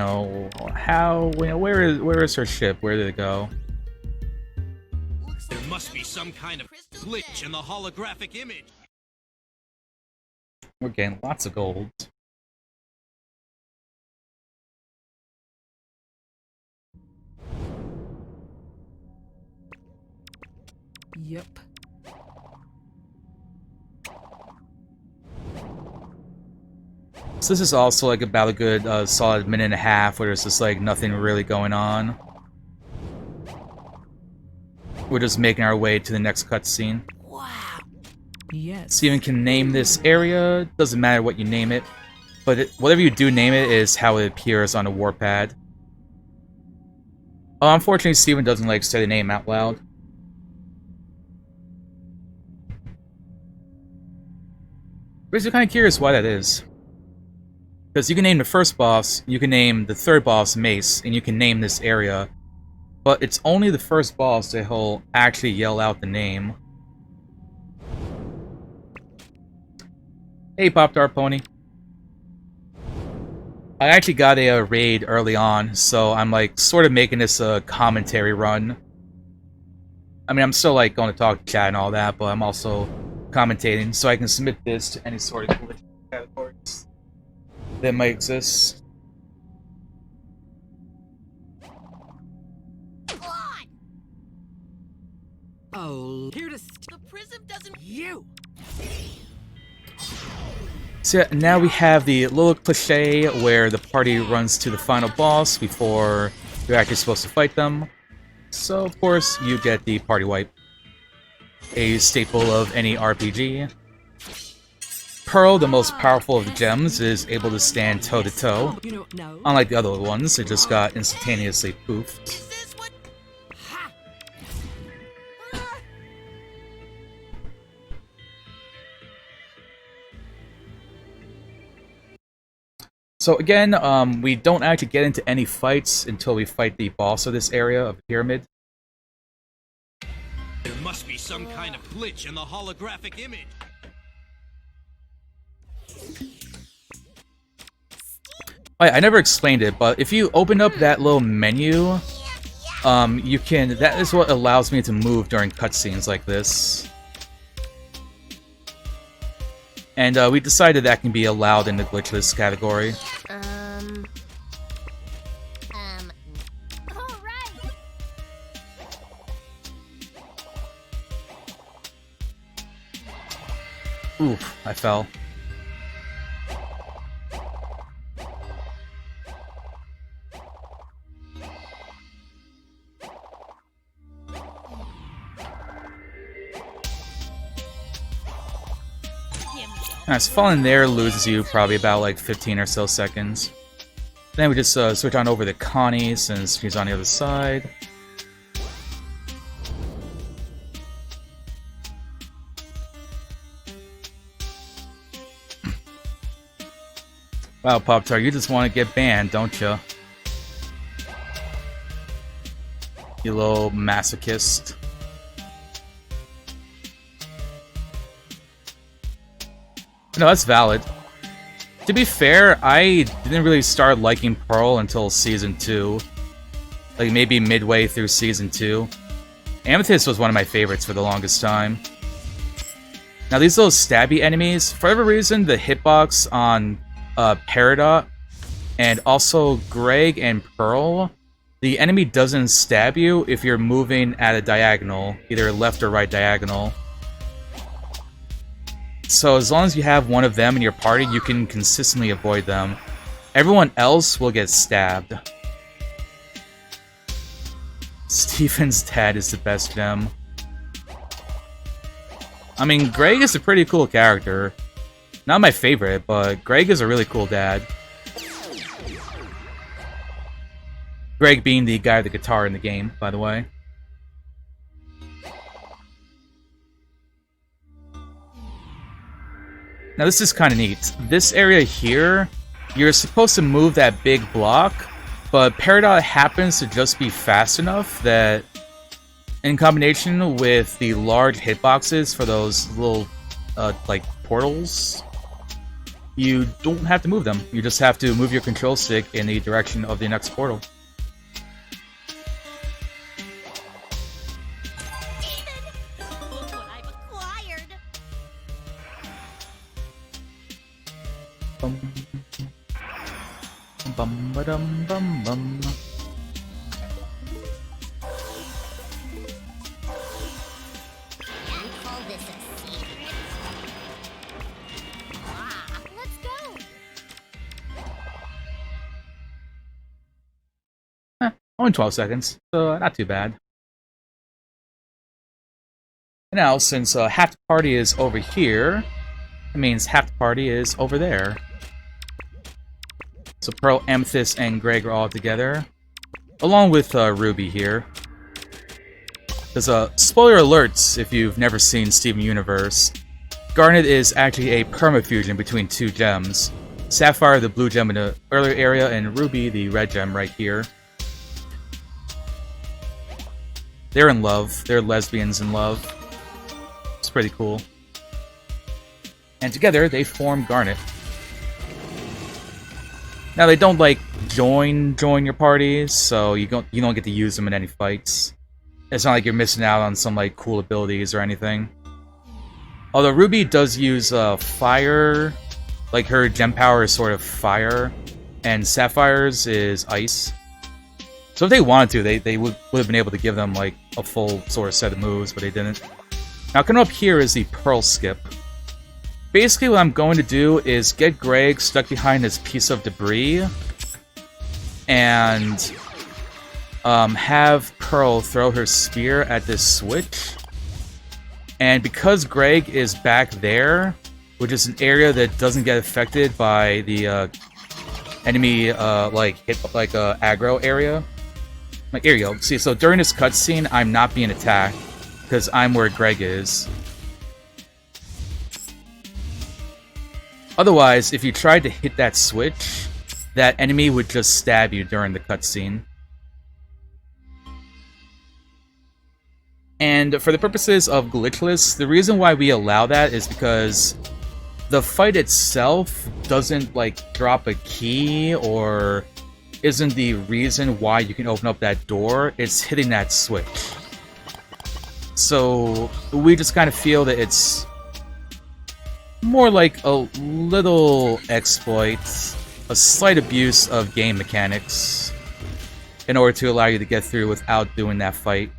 where is her ship? Where did it go? There must be some kind of glitch in the holographic image. We're getting lots of gold. Yep. So this is also like about a good solid minute and a half where there's just like nothing really going on. We're just making our way to the next cutscene. Wow. Yes. Steven can name this area. Doesn't matter what you name it, but whatever you do name it is how it appears on a warpad. Unfortunately, Steven doesn't like to say the name out loud. But you're kind of curious why that is. Because you can name the first boss, you can name the third boss Mace, and you can name this area. But it's only the first boss that he'll actually yell out the name. Hey, Pop-Tart Pony. I actually got a raid early on, so I'm like sort of making this a commentary run. I mean, I'm still like going to talk to chat and all that, but I'm also commentating, so I can submit this to any sort of glitch categories that might exist. God! Oh, here to The prism doesn't. you. So yeah, now we have the little cliche where the party runs to the final boss before you're actually supposed to fight them. So of course you get the party wipe. A staple of any RPG. Pearl, the most powerful of the gems, is able to stand toe-to-toe. You know, no. Unlike the other ones, it just got instantaneously poofed. Is this what? Ha! So again, we don't actually get into any fights until we fight the boss of this area of the pyramid. There must be some kind of glitch in the holographic image. Oh, yeah, I never explained it, but if you open up that little menu, you can. That is what allows me to move during cutscenes like this. And we decided that can be allowed in the glitchless category. All right. Oof, I fell. Alright, so falling there loses you probably about like 15 or so seconds. Then we just switch on over to Connie since she's on the other side. Wow, Pop-Tart, you just want to get banned, don't you? You little masochist. No, that's valid. To be fair, I didn't really start liking Pearl until Season 2. Like, maybe midway through Season 2. Amethyst was one of my favorites for the longest time. Now, these little stabby enemies, for whatever reason, the hitbox on Peridot and also Greg and Pearl, the enemy doesn't stab you if you're moving at a diagonal, either left or right diagonal. So as long as you have one of them in your party, you can consistently avoid them. Everyone else will get stabbed. Steven's dad is the best gem. I mean, Greg is a pretty cool character. Not my favorite, but Greg is a really cool dad. Greg being the guy with the guitar in the game, by the way. Now this is kind of neat. This area here, you're supposed to move that big block, but Peridot happens to just be fast enough that, in combination with the large hitboxes for those little, like, portals, you don't have to move them. You just have to move your control stick in the direction of the next portal. Look what I've acquired. Bum, bum, ba-dum, bum, bum. We call this a secret. Let's go. Only 12 seconds, so not too bad. Now, since half the party is over here, it means half the party is over there. So Pearl, Amethyst, and Greg are all together, along with Ruby here. There's spoiler alerts if you've never seen Steven Universe. Garnet is actually a permafusion between two gems. Sapphire, the blue gem in the earlier area, and Ruby, the red gem right here. They're in love. They're lesbians in love. It's pretty cool. And together, they form Garnet. Now, they don't, like, join your parties, so you don't get to use them in any fights. it's not like you're missing out on some like cool abilities or anything. Although Ruby does use fire, like her gem power is sort of fire, and Sapphire's is ice. So if they wanted to, they would have been able to give them like a full sort of set of moves, but they didn't. Now coming up here is the Pearl Skip. Basically what I'm going to do is get Greg stuck behind this piece of debris and have Pearl throw her spear at this switch. And because Greg is back there, which is an area that doesn't get affected by the enemy aggro area. Like, here you go. See, so during this cutscene, I'm not being attacked because I'm where Greg is. Otherwise, if you tried to hit that switch, that enemy would just stab you during the cutscene. And for the purposes of Glitchless, the reason why we allow that is because the fight itself doesn't, like, drop a key or isn't the reason why you can open up that door. It's hitting that switch. So we just kind of feel that it's more like a little exploit, a slight abuse of game mechanics in order to allow you to get through without doing that fight.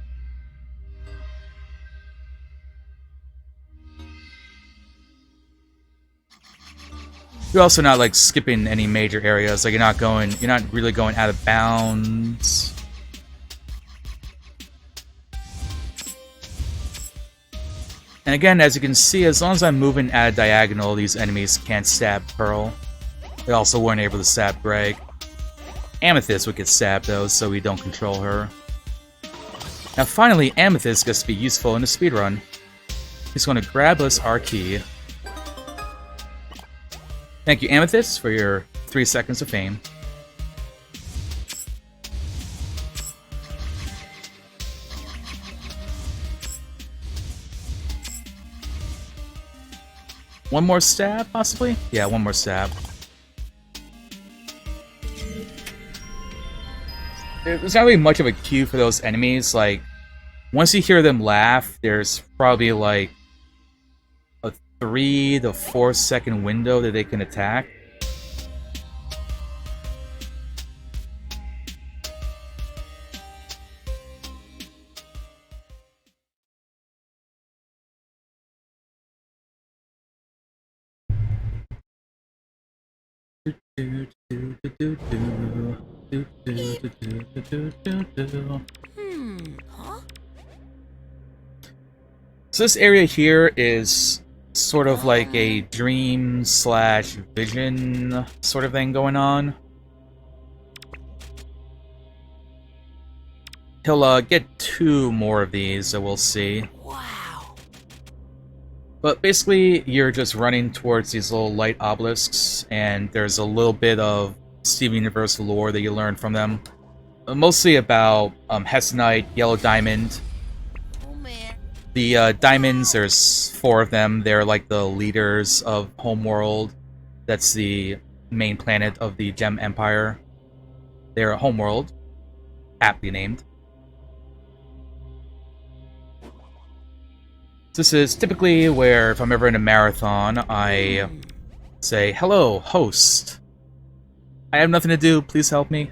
You're also not like skipping any major areas, like you're not really going out of bounds. And again, as you can see, as long as I'm moving at a diagonal, these enemies can't stab Pearl. They also weren't able to stab Greg. Amethyst would get stabbed though, so we don't control her. Now finally, Amethyst gets to be useful in the speedrun. He's going to grab us our key. Thank you, Amethyst, for your 3 seconds of fame. One more stab, possibly? Yeah, one more stab. There's not really much of a queue for those enemies. Like, once you hear them laugh, there's probably like a 3 to 4 second window that they can attack. Huh? So this area here is sort of like a dream slash vision sort of thing going on. He'll get 2 more of these, so we'll see. Wow. But basically, you're just running towards these little light obelisks, and there's a little bit of Steven Universe lore that you learn from them. Mostly about Hessenite, Yellow Diamond. Oh man. The diamonds, there's 4 of them. They're like the leaders of Homeworld. That's the main planet of the Gem Empire. They're a Homeworld, aptly named. This is typically where, if I'm ever in a marathon, I say, "Hello, host. I have nothing to do, please help me."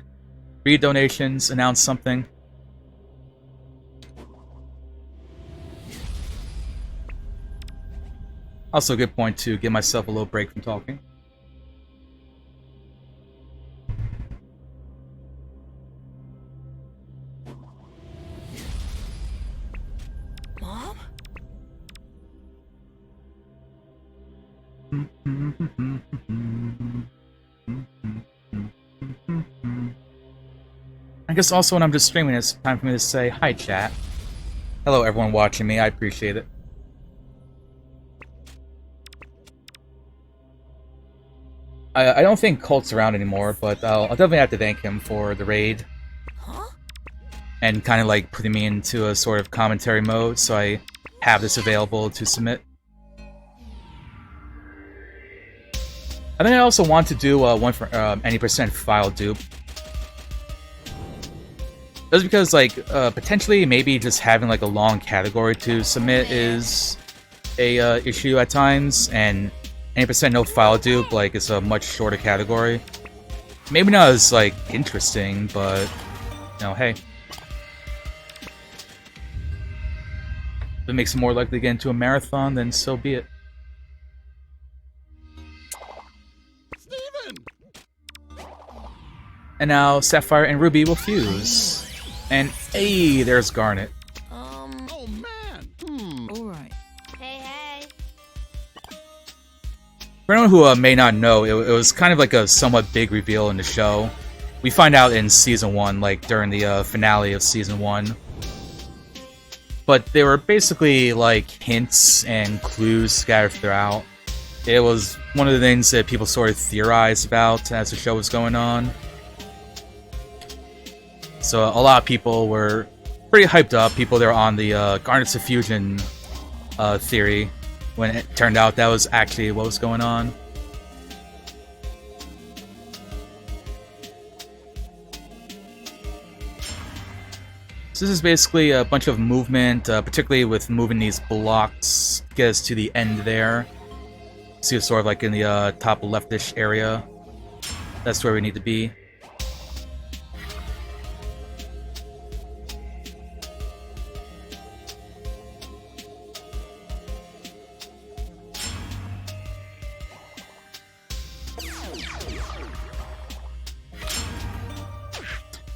Read donations, announce something. Also a good point to give myself a little break from talking. Mom? I guess also when I'm just streaming, it's time for me to say hi, chat. Hello, everyone watching me. I appreciate it. I don't think Colt's around anymore, but I'll definitely have to thank him for the raid. Huh? And kind of like putting me into a sort of commentary mode, so I have this available to submit. I think I also want to do one for any % file dupe. That's because, like, potentially maybe just having, like, a long category to submit is a issue at times, and 80% no file dupe, like, it's a much shorter category. Maybe not as, like, interesting, but, you know, hey. If it makes it more likely to get into a marathon, then so be it. Steven! And now Sapphire and Ruby will fuse. And hey, there's Garnet. Oh man. Alright. Hey, hey. For anyone who may not know, it was kind of like a somewhat big reveal in the show. We find out in Season 1, like during the finale of Season 1. But they were basically like hints and clues scattered throughout. It was one of the things that people sort of theorized about as the show was going on. So a lot of people were pretty hyped up. People that were on the Garnet's Fusion theory, when it turned out that was actually what was going on. So this is basically a bunch of movement, particularly with moving these blocks to get us to the end there. See it's sort of like in the top leftish area. That's where we need to be.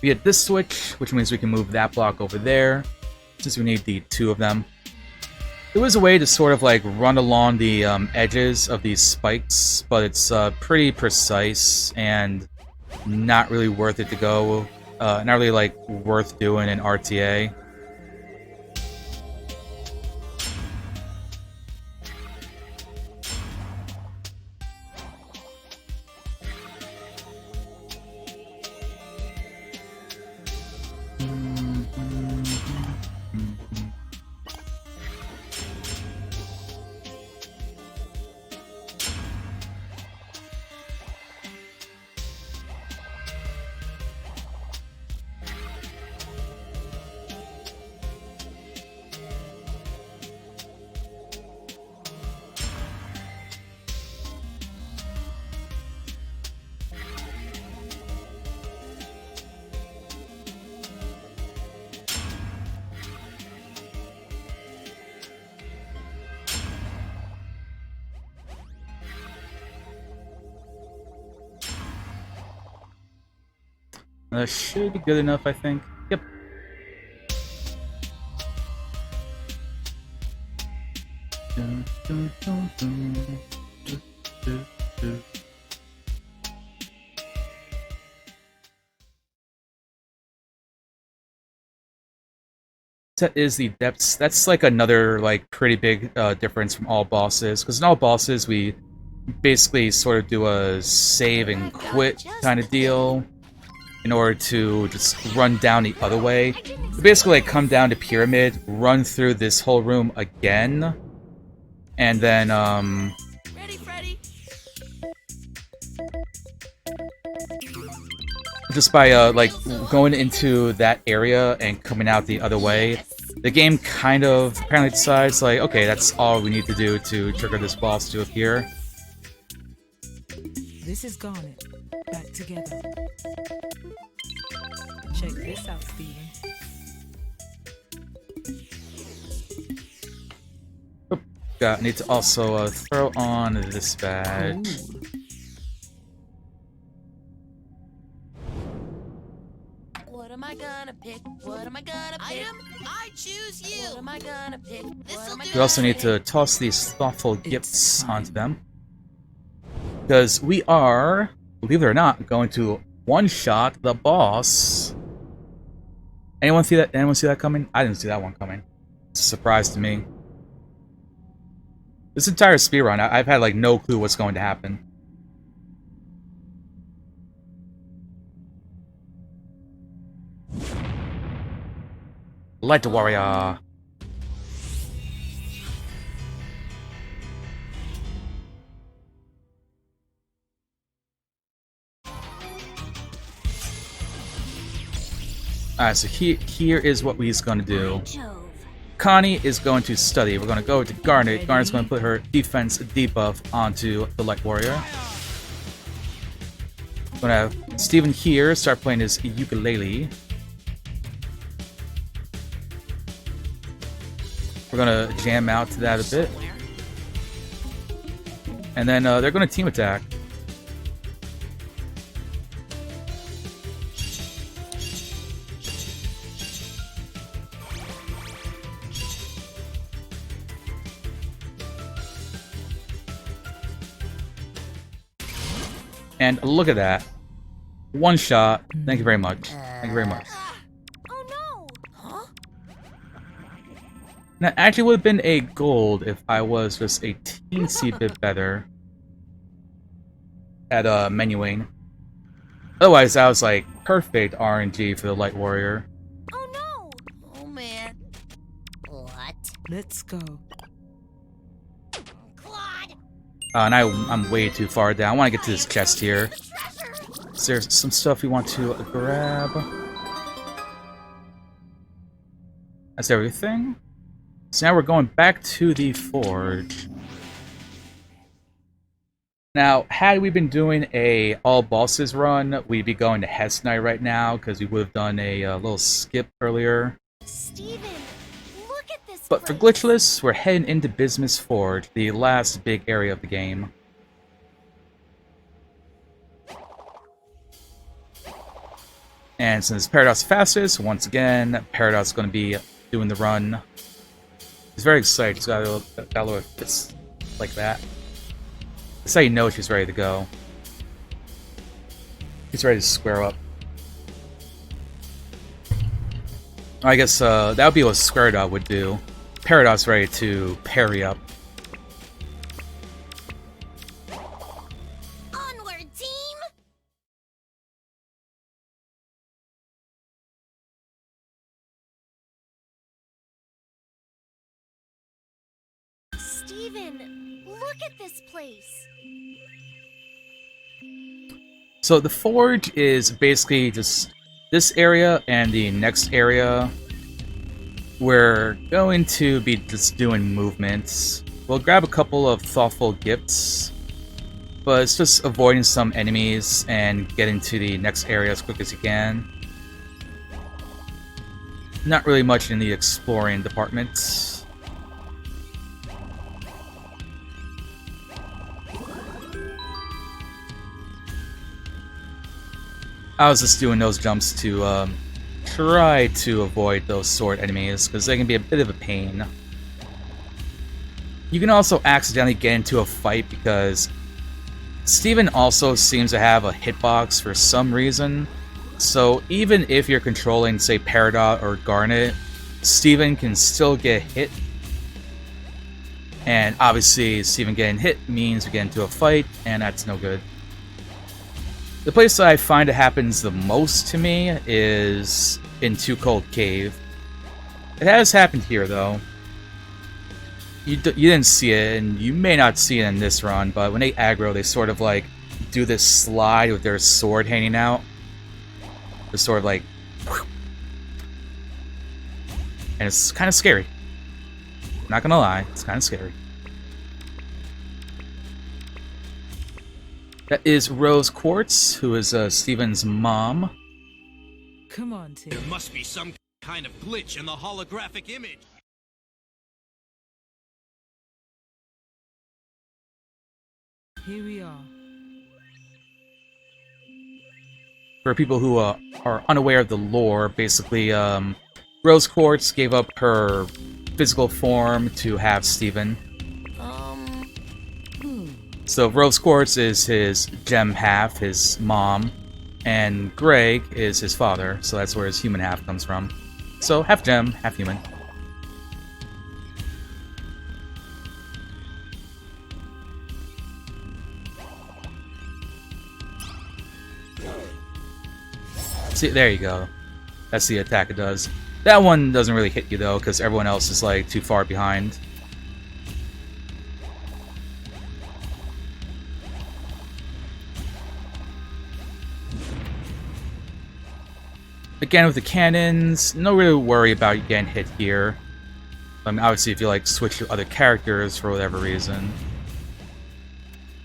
We hit this switch, which means we can move that block over there, since we need the two of them. There was a way to sort of like run along the edges of these spikes, but it's pretty precise and not really worth it to go. Not really like worth doing in RTA. Should be good enough, I think. Yep. That is the depths. That's like another like pretty big difference from all bosses, because in all bosses we basically sort of do a save and quit kind of deal in order to just run down the other way. We basically like come down to Pyramid, run through this whole room again, and then Ready, Freddy? just by like going into that area and coming out the other way, the game kind of apparently decides like, okay, that's all we need to do to trigger this boss to appear. This is Garnet. Back together. Check this out, Steven. Need to also throw on this badge. Ooh. What am I gonna pick? What am I gonna pick? Item, I choose you. What am I gonna pick? This'll do. We also need to toss these thoughtful gifts onto them, because we are, believe it or not, going to one-shot the boss. Anyone see that? Anyone see that coming? I didn't see that one coming. It's a surprise to me. This entire speedrun, I've had like no clue what's going to happen. Light Warrior. Alright, so here is what he's gonna do. Jove. Connie is going to study. We're gonna go to Garnet. Garnet's gonna put her defense debuff onto the Light Warrior. We're gonna have Steven here start playing his ukulele. We're gonna jam out to that a bit. And then they're gonna team attack. And look at that. One shot. Thank you very much. Thank you very much. Oh no! Huh? That actually would have been a gold if I was just a teensy bit better at menuing. Otherwise, that was like perfect RNG for the Light Warrior. Oh no! Oh man. What? Let's go. Claude! And I'm way too far down. I want to get to this chest here. The treasure! Is there some stuff we want to grab? That's everything. So now we're going back to the forge. Now, had we been doing a all bosses run, we'd be going to Hess Night right now because we would have done a little skip earlier. Steven, look at this But for place. Glitchless, we're heading into Bismuth Forge, the last big area of the game. And since Paradox is fastest, once again, Paradox is going to be doing the run. He's very excited. He's got a little fist like that. That's how you know she's ready to go. He's ready to square up. I guess that would be what Square Dot would do. Paradox ready to parry up. Onward, team! Steven, look at this place. So the forge is basically just this area and the next area. We're going to be just doing movements. We'll grab a couple of thoughtful gifts, but it's just avoiding some enemies and getting to the next area as quick as you can. Not really much in the exploring department. I was just doing those jumps to try to avoid those sword enemies, because they can be a bit of a pain. You can also accidentally get into a fight because Steven also seems to have a hitbox for some reason. So even if you're controlling, say, Peridot or Garnet, Steven can still get hit. And obviously, Steven getting hit means we get into a fight, and that's no good. The place that I find it happens the most to me is in Too Cold Cave. It has happened here, though. You didn't see it, and you may not see it in this run, but when they aggro, they sort of like do this slide with their sword hanging out. It's sort of like... And it's kind of scary. Not gonna lie, it's kind of scary. That is Rose Quartz, who is Steven's mom. Come on, Tim. There must be some kind of glitch in the holographic image. Here we are. For people who are unaware of the lore, basically, Rose Quartz gave up her physical form to have Steven. So Rose Quartz is his gem half, his mom, and Greg is his father, so that's where his human half comes from. So half gem, half human. See, there you go. That's the attack it does. That one doesn't really hit you though, because everyone else is like too far behind. Again, with the cannons, no real worry about you getting hit here. I mean, obviously, if you like switch to other characters for whatever reason,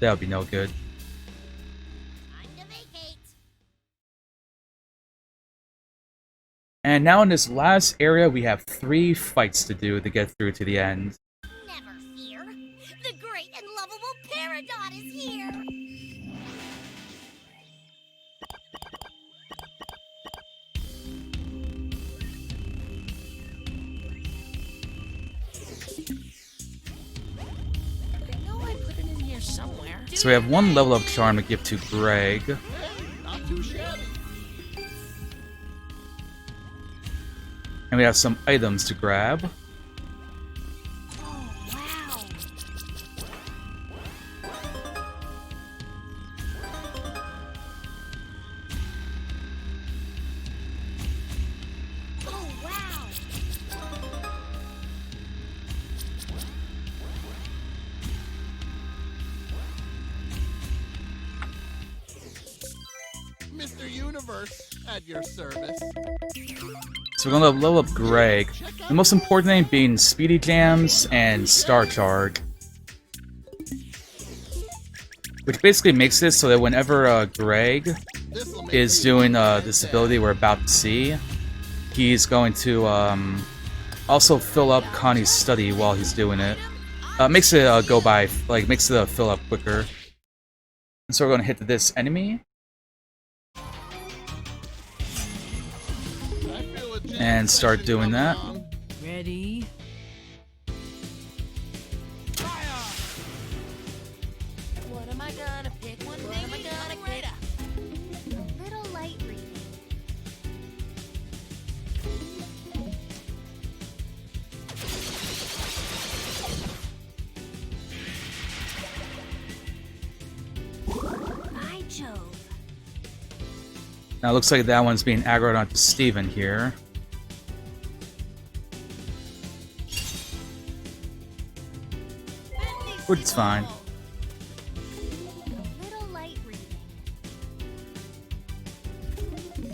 that would be no good. Time to vacate. And now in this last area, we have 3 fights to do to get through to the end. Never fear. The great and lovable Peridot is here. I know I put it in here somewhere. So we have 1 level up charm to give to Greg. Not too shabby. And we have some items to grab. Oh, wow. Oh, wow. Mr. Universe, at your service. So we're gonna level up Greg. The most important thing being Speedy Jams and Star Charge. Which basically makes it so that whenever Greg This'll make is doing this ability we're about to see, he's going to also fill up Connie's study while he's doing it. Makes it go by, like, makes it fill up quicker. And so we're going to hit this enemy. I feel a jam And start session doing coming that. on. Ready? What am I gonna pick? What am I gonna pick? A little light reading. By Jove. Now it looks like that one's being aggroed onto Steven here. Which is fine. A little light reading.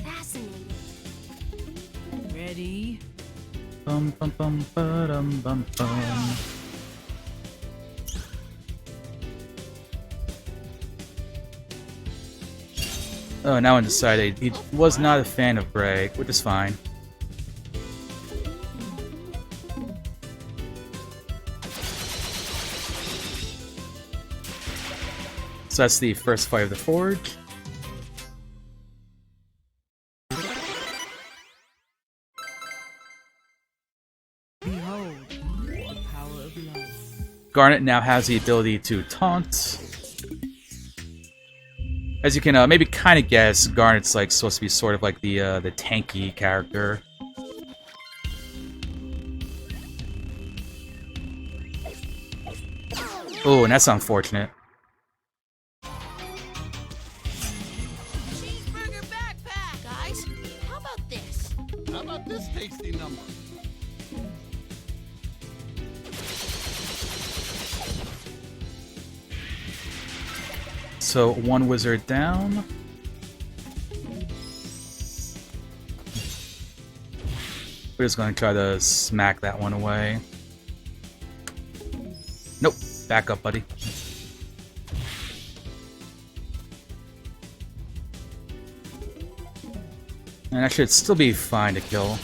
Fascinating. Ready? Bum bum bum ba-dum bum bum. Oh, now I decided he was not a fan of Greg, which is fine. So that's the first fight of the Forge. Behold the power of love. Garnet now has the ability to taunt. As you can maybe kind of guess, Garnet's like supposed to be sort of like the tanky character. Oh, and that's unfortunate. Cheeseburger backpack, guys. How about this? How about this tasty number? So one wizard down. We're just going to try to smack that one away. Nope. Back up, buddy. And that should still be fine to kill.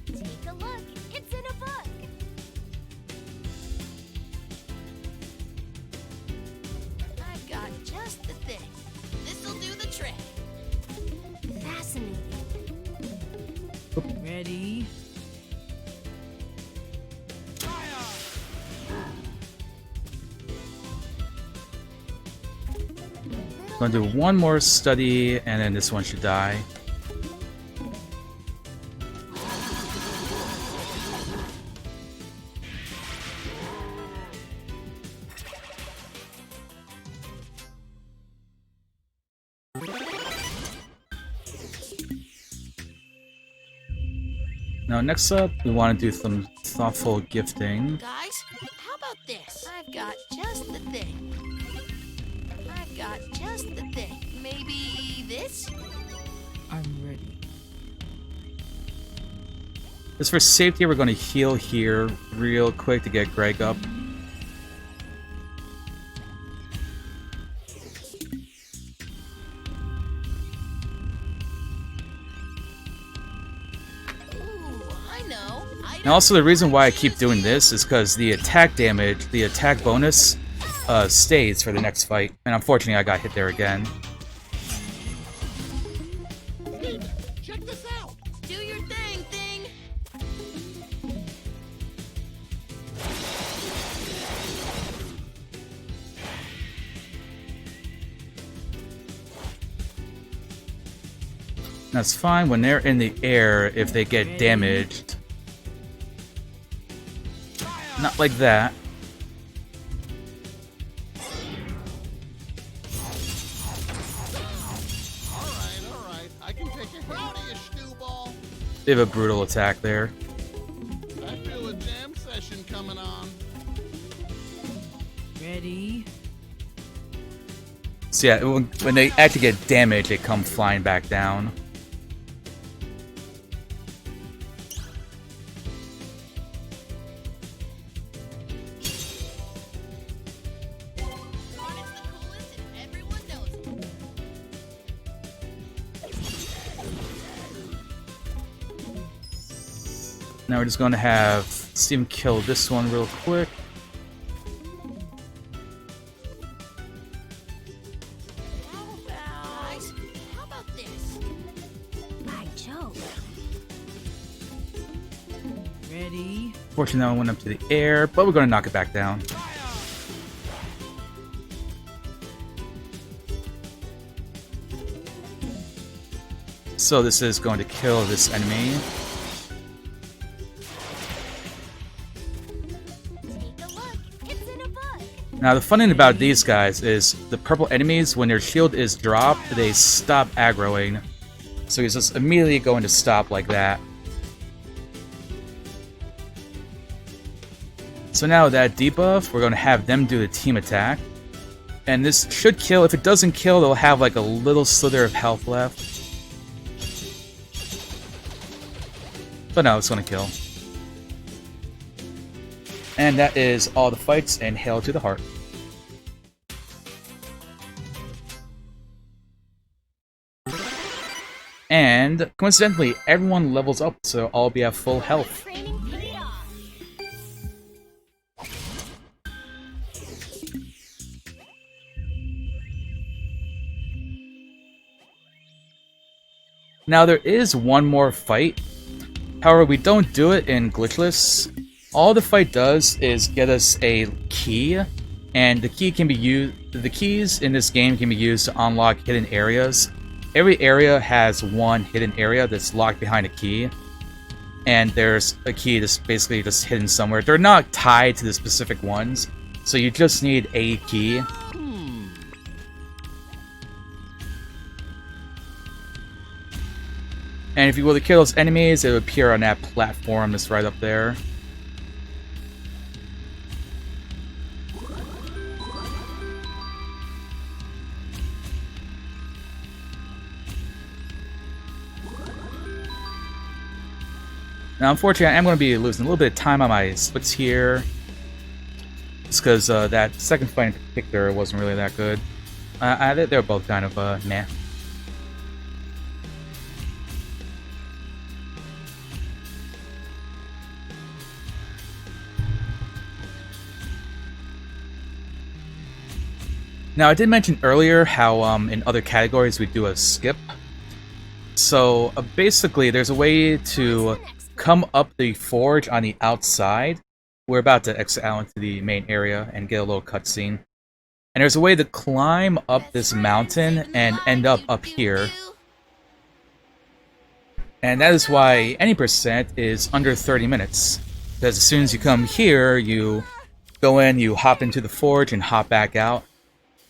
Take a look. It's in a book. I've got just the thing. This'll do the trick. Fascinating. Ready? Gonna do one more study, and then this one should die. Now, next up, we want to do some thoughtful gifting. Guys, how about this? I've got just the thing. got just the thing. Maybe this? I'm ready. Just for safety, we're going to heal here real quick to get Greg up. Ooh, I know. And also, the reason why I keep doing this is because the attack damage, the attack bonus, stays for the next fight. And unfortunately, I got hit there again. Check this out. Do your thing. That's fine when they're in the air if they get damaged. Not like that. Alright. I can take a hit out of you, Screwball. They have a brutal attack there. I feel a jam session coming on. Ready? So yeah, when they actually get damaged, they come flying back down. Sonic's the coolest and everyone knows it. Now we're just going to have Steven kill this one real quick. Guys, how about this? By Jove. Ready? Fortunately, that one went up to the air, but we're going to knock it back down. So this is going to kill this enemy. Take a look. It's in a book. Now the fun thing about these guys is the purple enemies, when their shield is dropped, they stop aggroing. So he's just immediately going to stop like that. So now with that debuff, we're going to have them do the team attack. And this should kill. If it doesn't kill, they'll have like a little slither of health left. But no, it's going to kill. And that is all the fights, and Hail to the Heart. And coincidentally, everyone levels up, so all be at full health. Training paid off. Now there is one more fight. However, we don't do it in Glitchless. All the fight does is get us a key, and the key can be used. The keys in this game can be used to unlock hidden areas. Every area has one hidden area that's locked behind a key, and there's a key that's basically just hidden somewhere. They're not tied to the specific ones, so you just need a key. And if you were to kill those enemies, it would appear on that platform that's right up there. Now, unfortunately, I am going to be losing a little bit of time on my splits here. Just because that second fight in particular wasn't really that good. They were both kind of meh. Now, I did mention earlier how in other categories we do a skip. So basically, there's a way to come up the forge on the outside. We're about to exit out into the main area and get a little cutscene. And there's a way to climb up this mountain and end up here. And that is why any percent is under 30 minutes. Because as soon as you come here, you go in, you hop into the forge, and hop back out.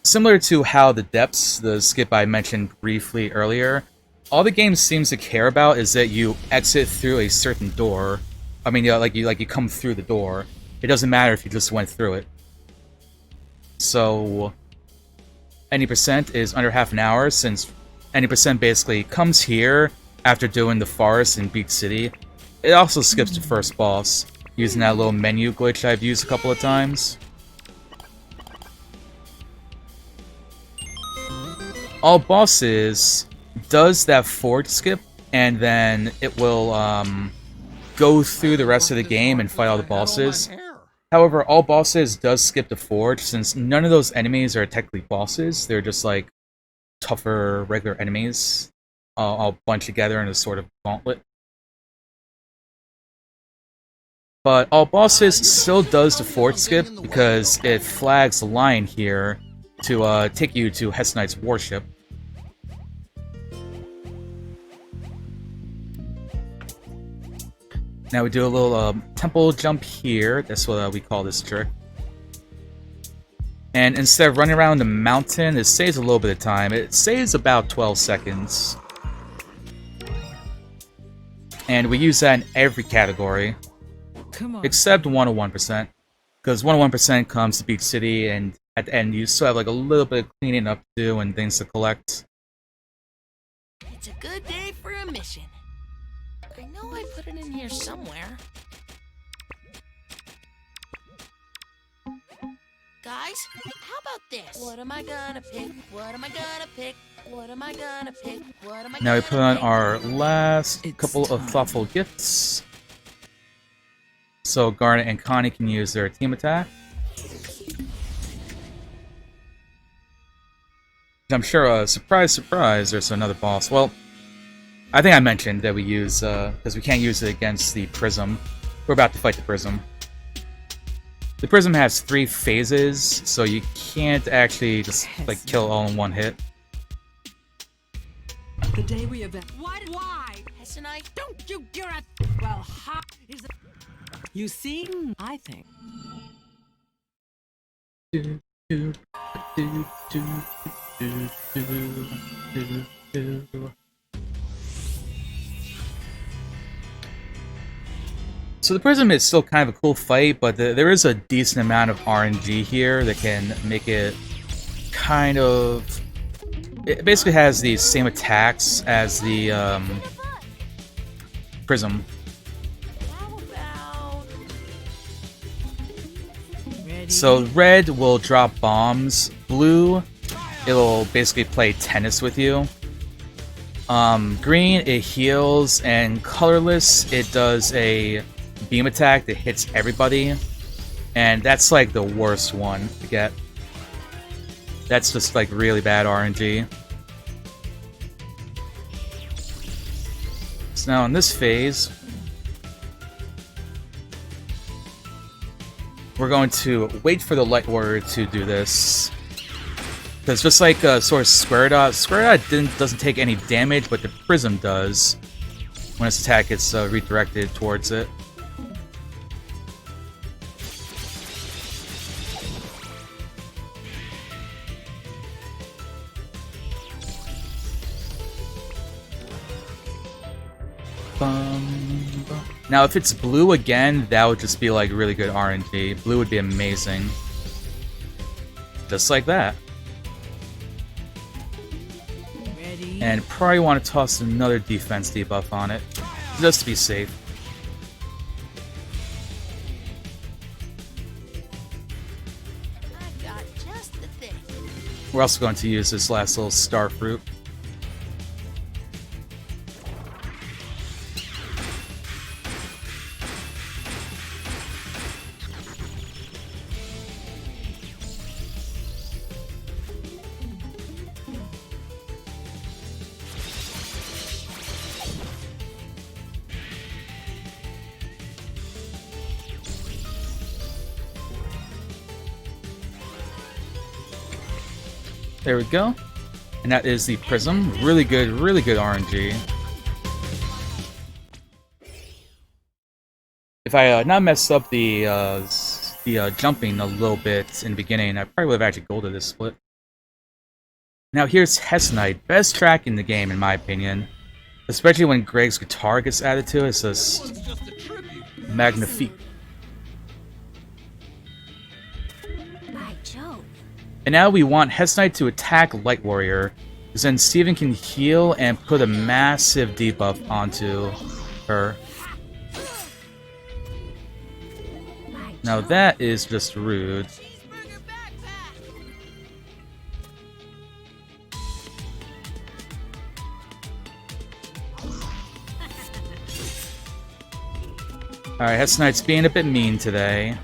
Similar to how the depths, the skip I mentioned briefly earlier, all the game seems to care about is that you exit through a certain door. I mean, you come through the door. It doesn't matter if you just went through it. So any percent is under half an hour, since any percent basically comes here after doing the forest in Beach City. It also skips the first boss, using that little menu glitch I've used a couple of times. All bosses does that forward skip, and then it will go through the rest of the game and fight all the bosses. However, all bosses does skip the forge, since none of those enemies are technically bosses. They're just like tougher, regular enemies, all bunched together in a sort of gauntlet. But all bosses still does the forge skip, because it flags the line here to take you to Hess Knight's warship. Now we do a little temple jump here. That's what we call this trick. And instead of running around the mountain, it saves a little bit of time. It saves about 12 seconds. And we use that in every category. Come on. Except 101%. Because 101% comes to Beach City, and at the end you still have like a little bit of cleaning up to do and things to collect. It's a good day for a mission. I know I put it in here somewhere. Guys, how about this? What am I gonna pick? What am I gonna pick? What am I gonna pick? What am I Now we gonna put on pick? our last It's couple of time. thoughtful gifts. So Garnet and Connie can use their team attack. I'm sure, surprise, surprise, there's another boss. Well, I think I mentioned that we use, because we can't use it against the Prism. We're about to fight the Prism. The Prism has 3 phases, so you can't actually just, like, kill all in one hit. The day we event. Why? Hess and I Don't you? You're a. Well, hot is. You see, I think. Do, do, do, do, do, do, do, do. So the Prism is still kind of a cool fight, but there is a decent amount of RNG here that can make it kind of... It basically has the same attacks as the Prism. how about Ready? So red will drop bombs, blue it'll basically play tennis with you. Green it heals, and colorless it does a beam attack that hits everybody, and that's like the worst one to get. That's just like really bad RNG. So now in this phase, we're going to wait for the Light Warrior to do this. Because just like sort of Square Dot doesn't take any damage, but the Prism does when its attack gets redirected towards it. Now, if it's blue again, that would just be like really good RNG. Blue would be amazing. Just like that. Ready? And probably want to toss another defense debuff on it, just to be safe. I've got just the thing. We're also going to use this last little star fruit. There we go. And that is the Prism. Really good RNG. If I had not messed up the jumping a little bit in the beginning, I probably would have actually golded this split. Now here's Hess Knight. Best track in the game, in my opinion. Especially when Greg's guitar gets added to it. It's just magnifique. By Jove. And now we want Hess Knight to attack Light Warrior, because then Steven can heal and put a massive debuff onto her. Now that is just rude. Cheeseburger backpack. Alright, Hess Knight's being a bit mean today.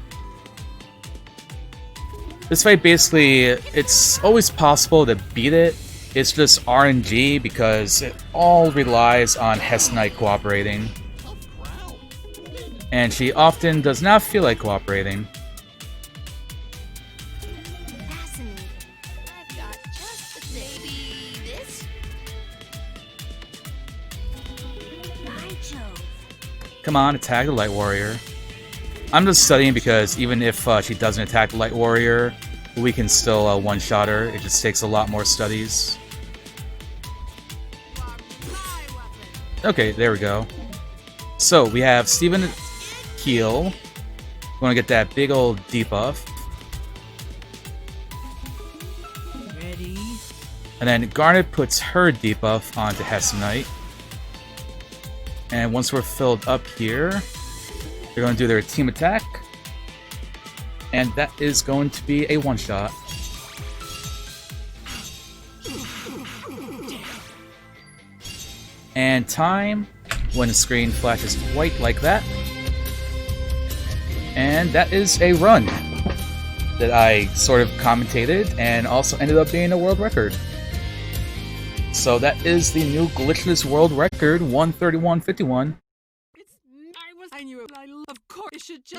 This fight basically, it's always possible to beat it. It's just RNG because it all relies on Hess Knight cooperating. And she often does not feel like cooperating. Fascinating. I've got just the thing. Maybe this? By Jove. Come on, attack the Light Warrior. I'm just studying because even if she doesn't attack the Light Warrior, we can still one-shot her. It just takes a lot more studies. Okay, there we go. So, we have Steven heal. We want to get that big old debuff. Ready? And then Garnet puts her debuff onto Hess Knight. And once we're filled up here, they're going to do their team attack. And that is going to be a one-shot. And time, when the screen flashes white like that. And that is a run that I sort of commentated and also ended up being a world record. So that is the new Glitchless world record, 131.51. I knew it. Of course, you should just.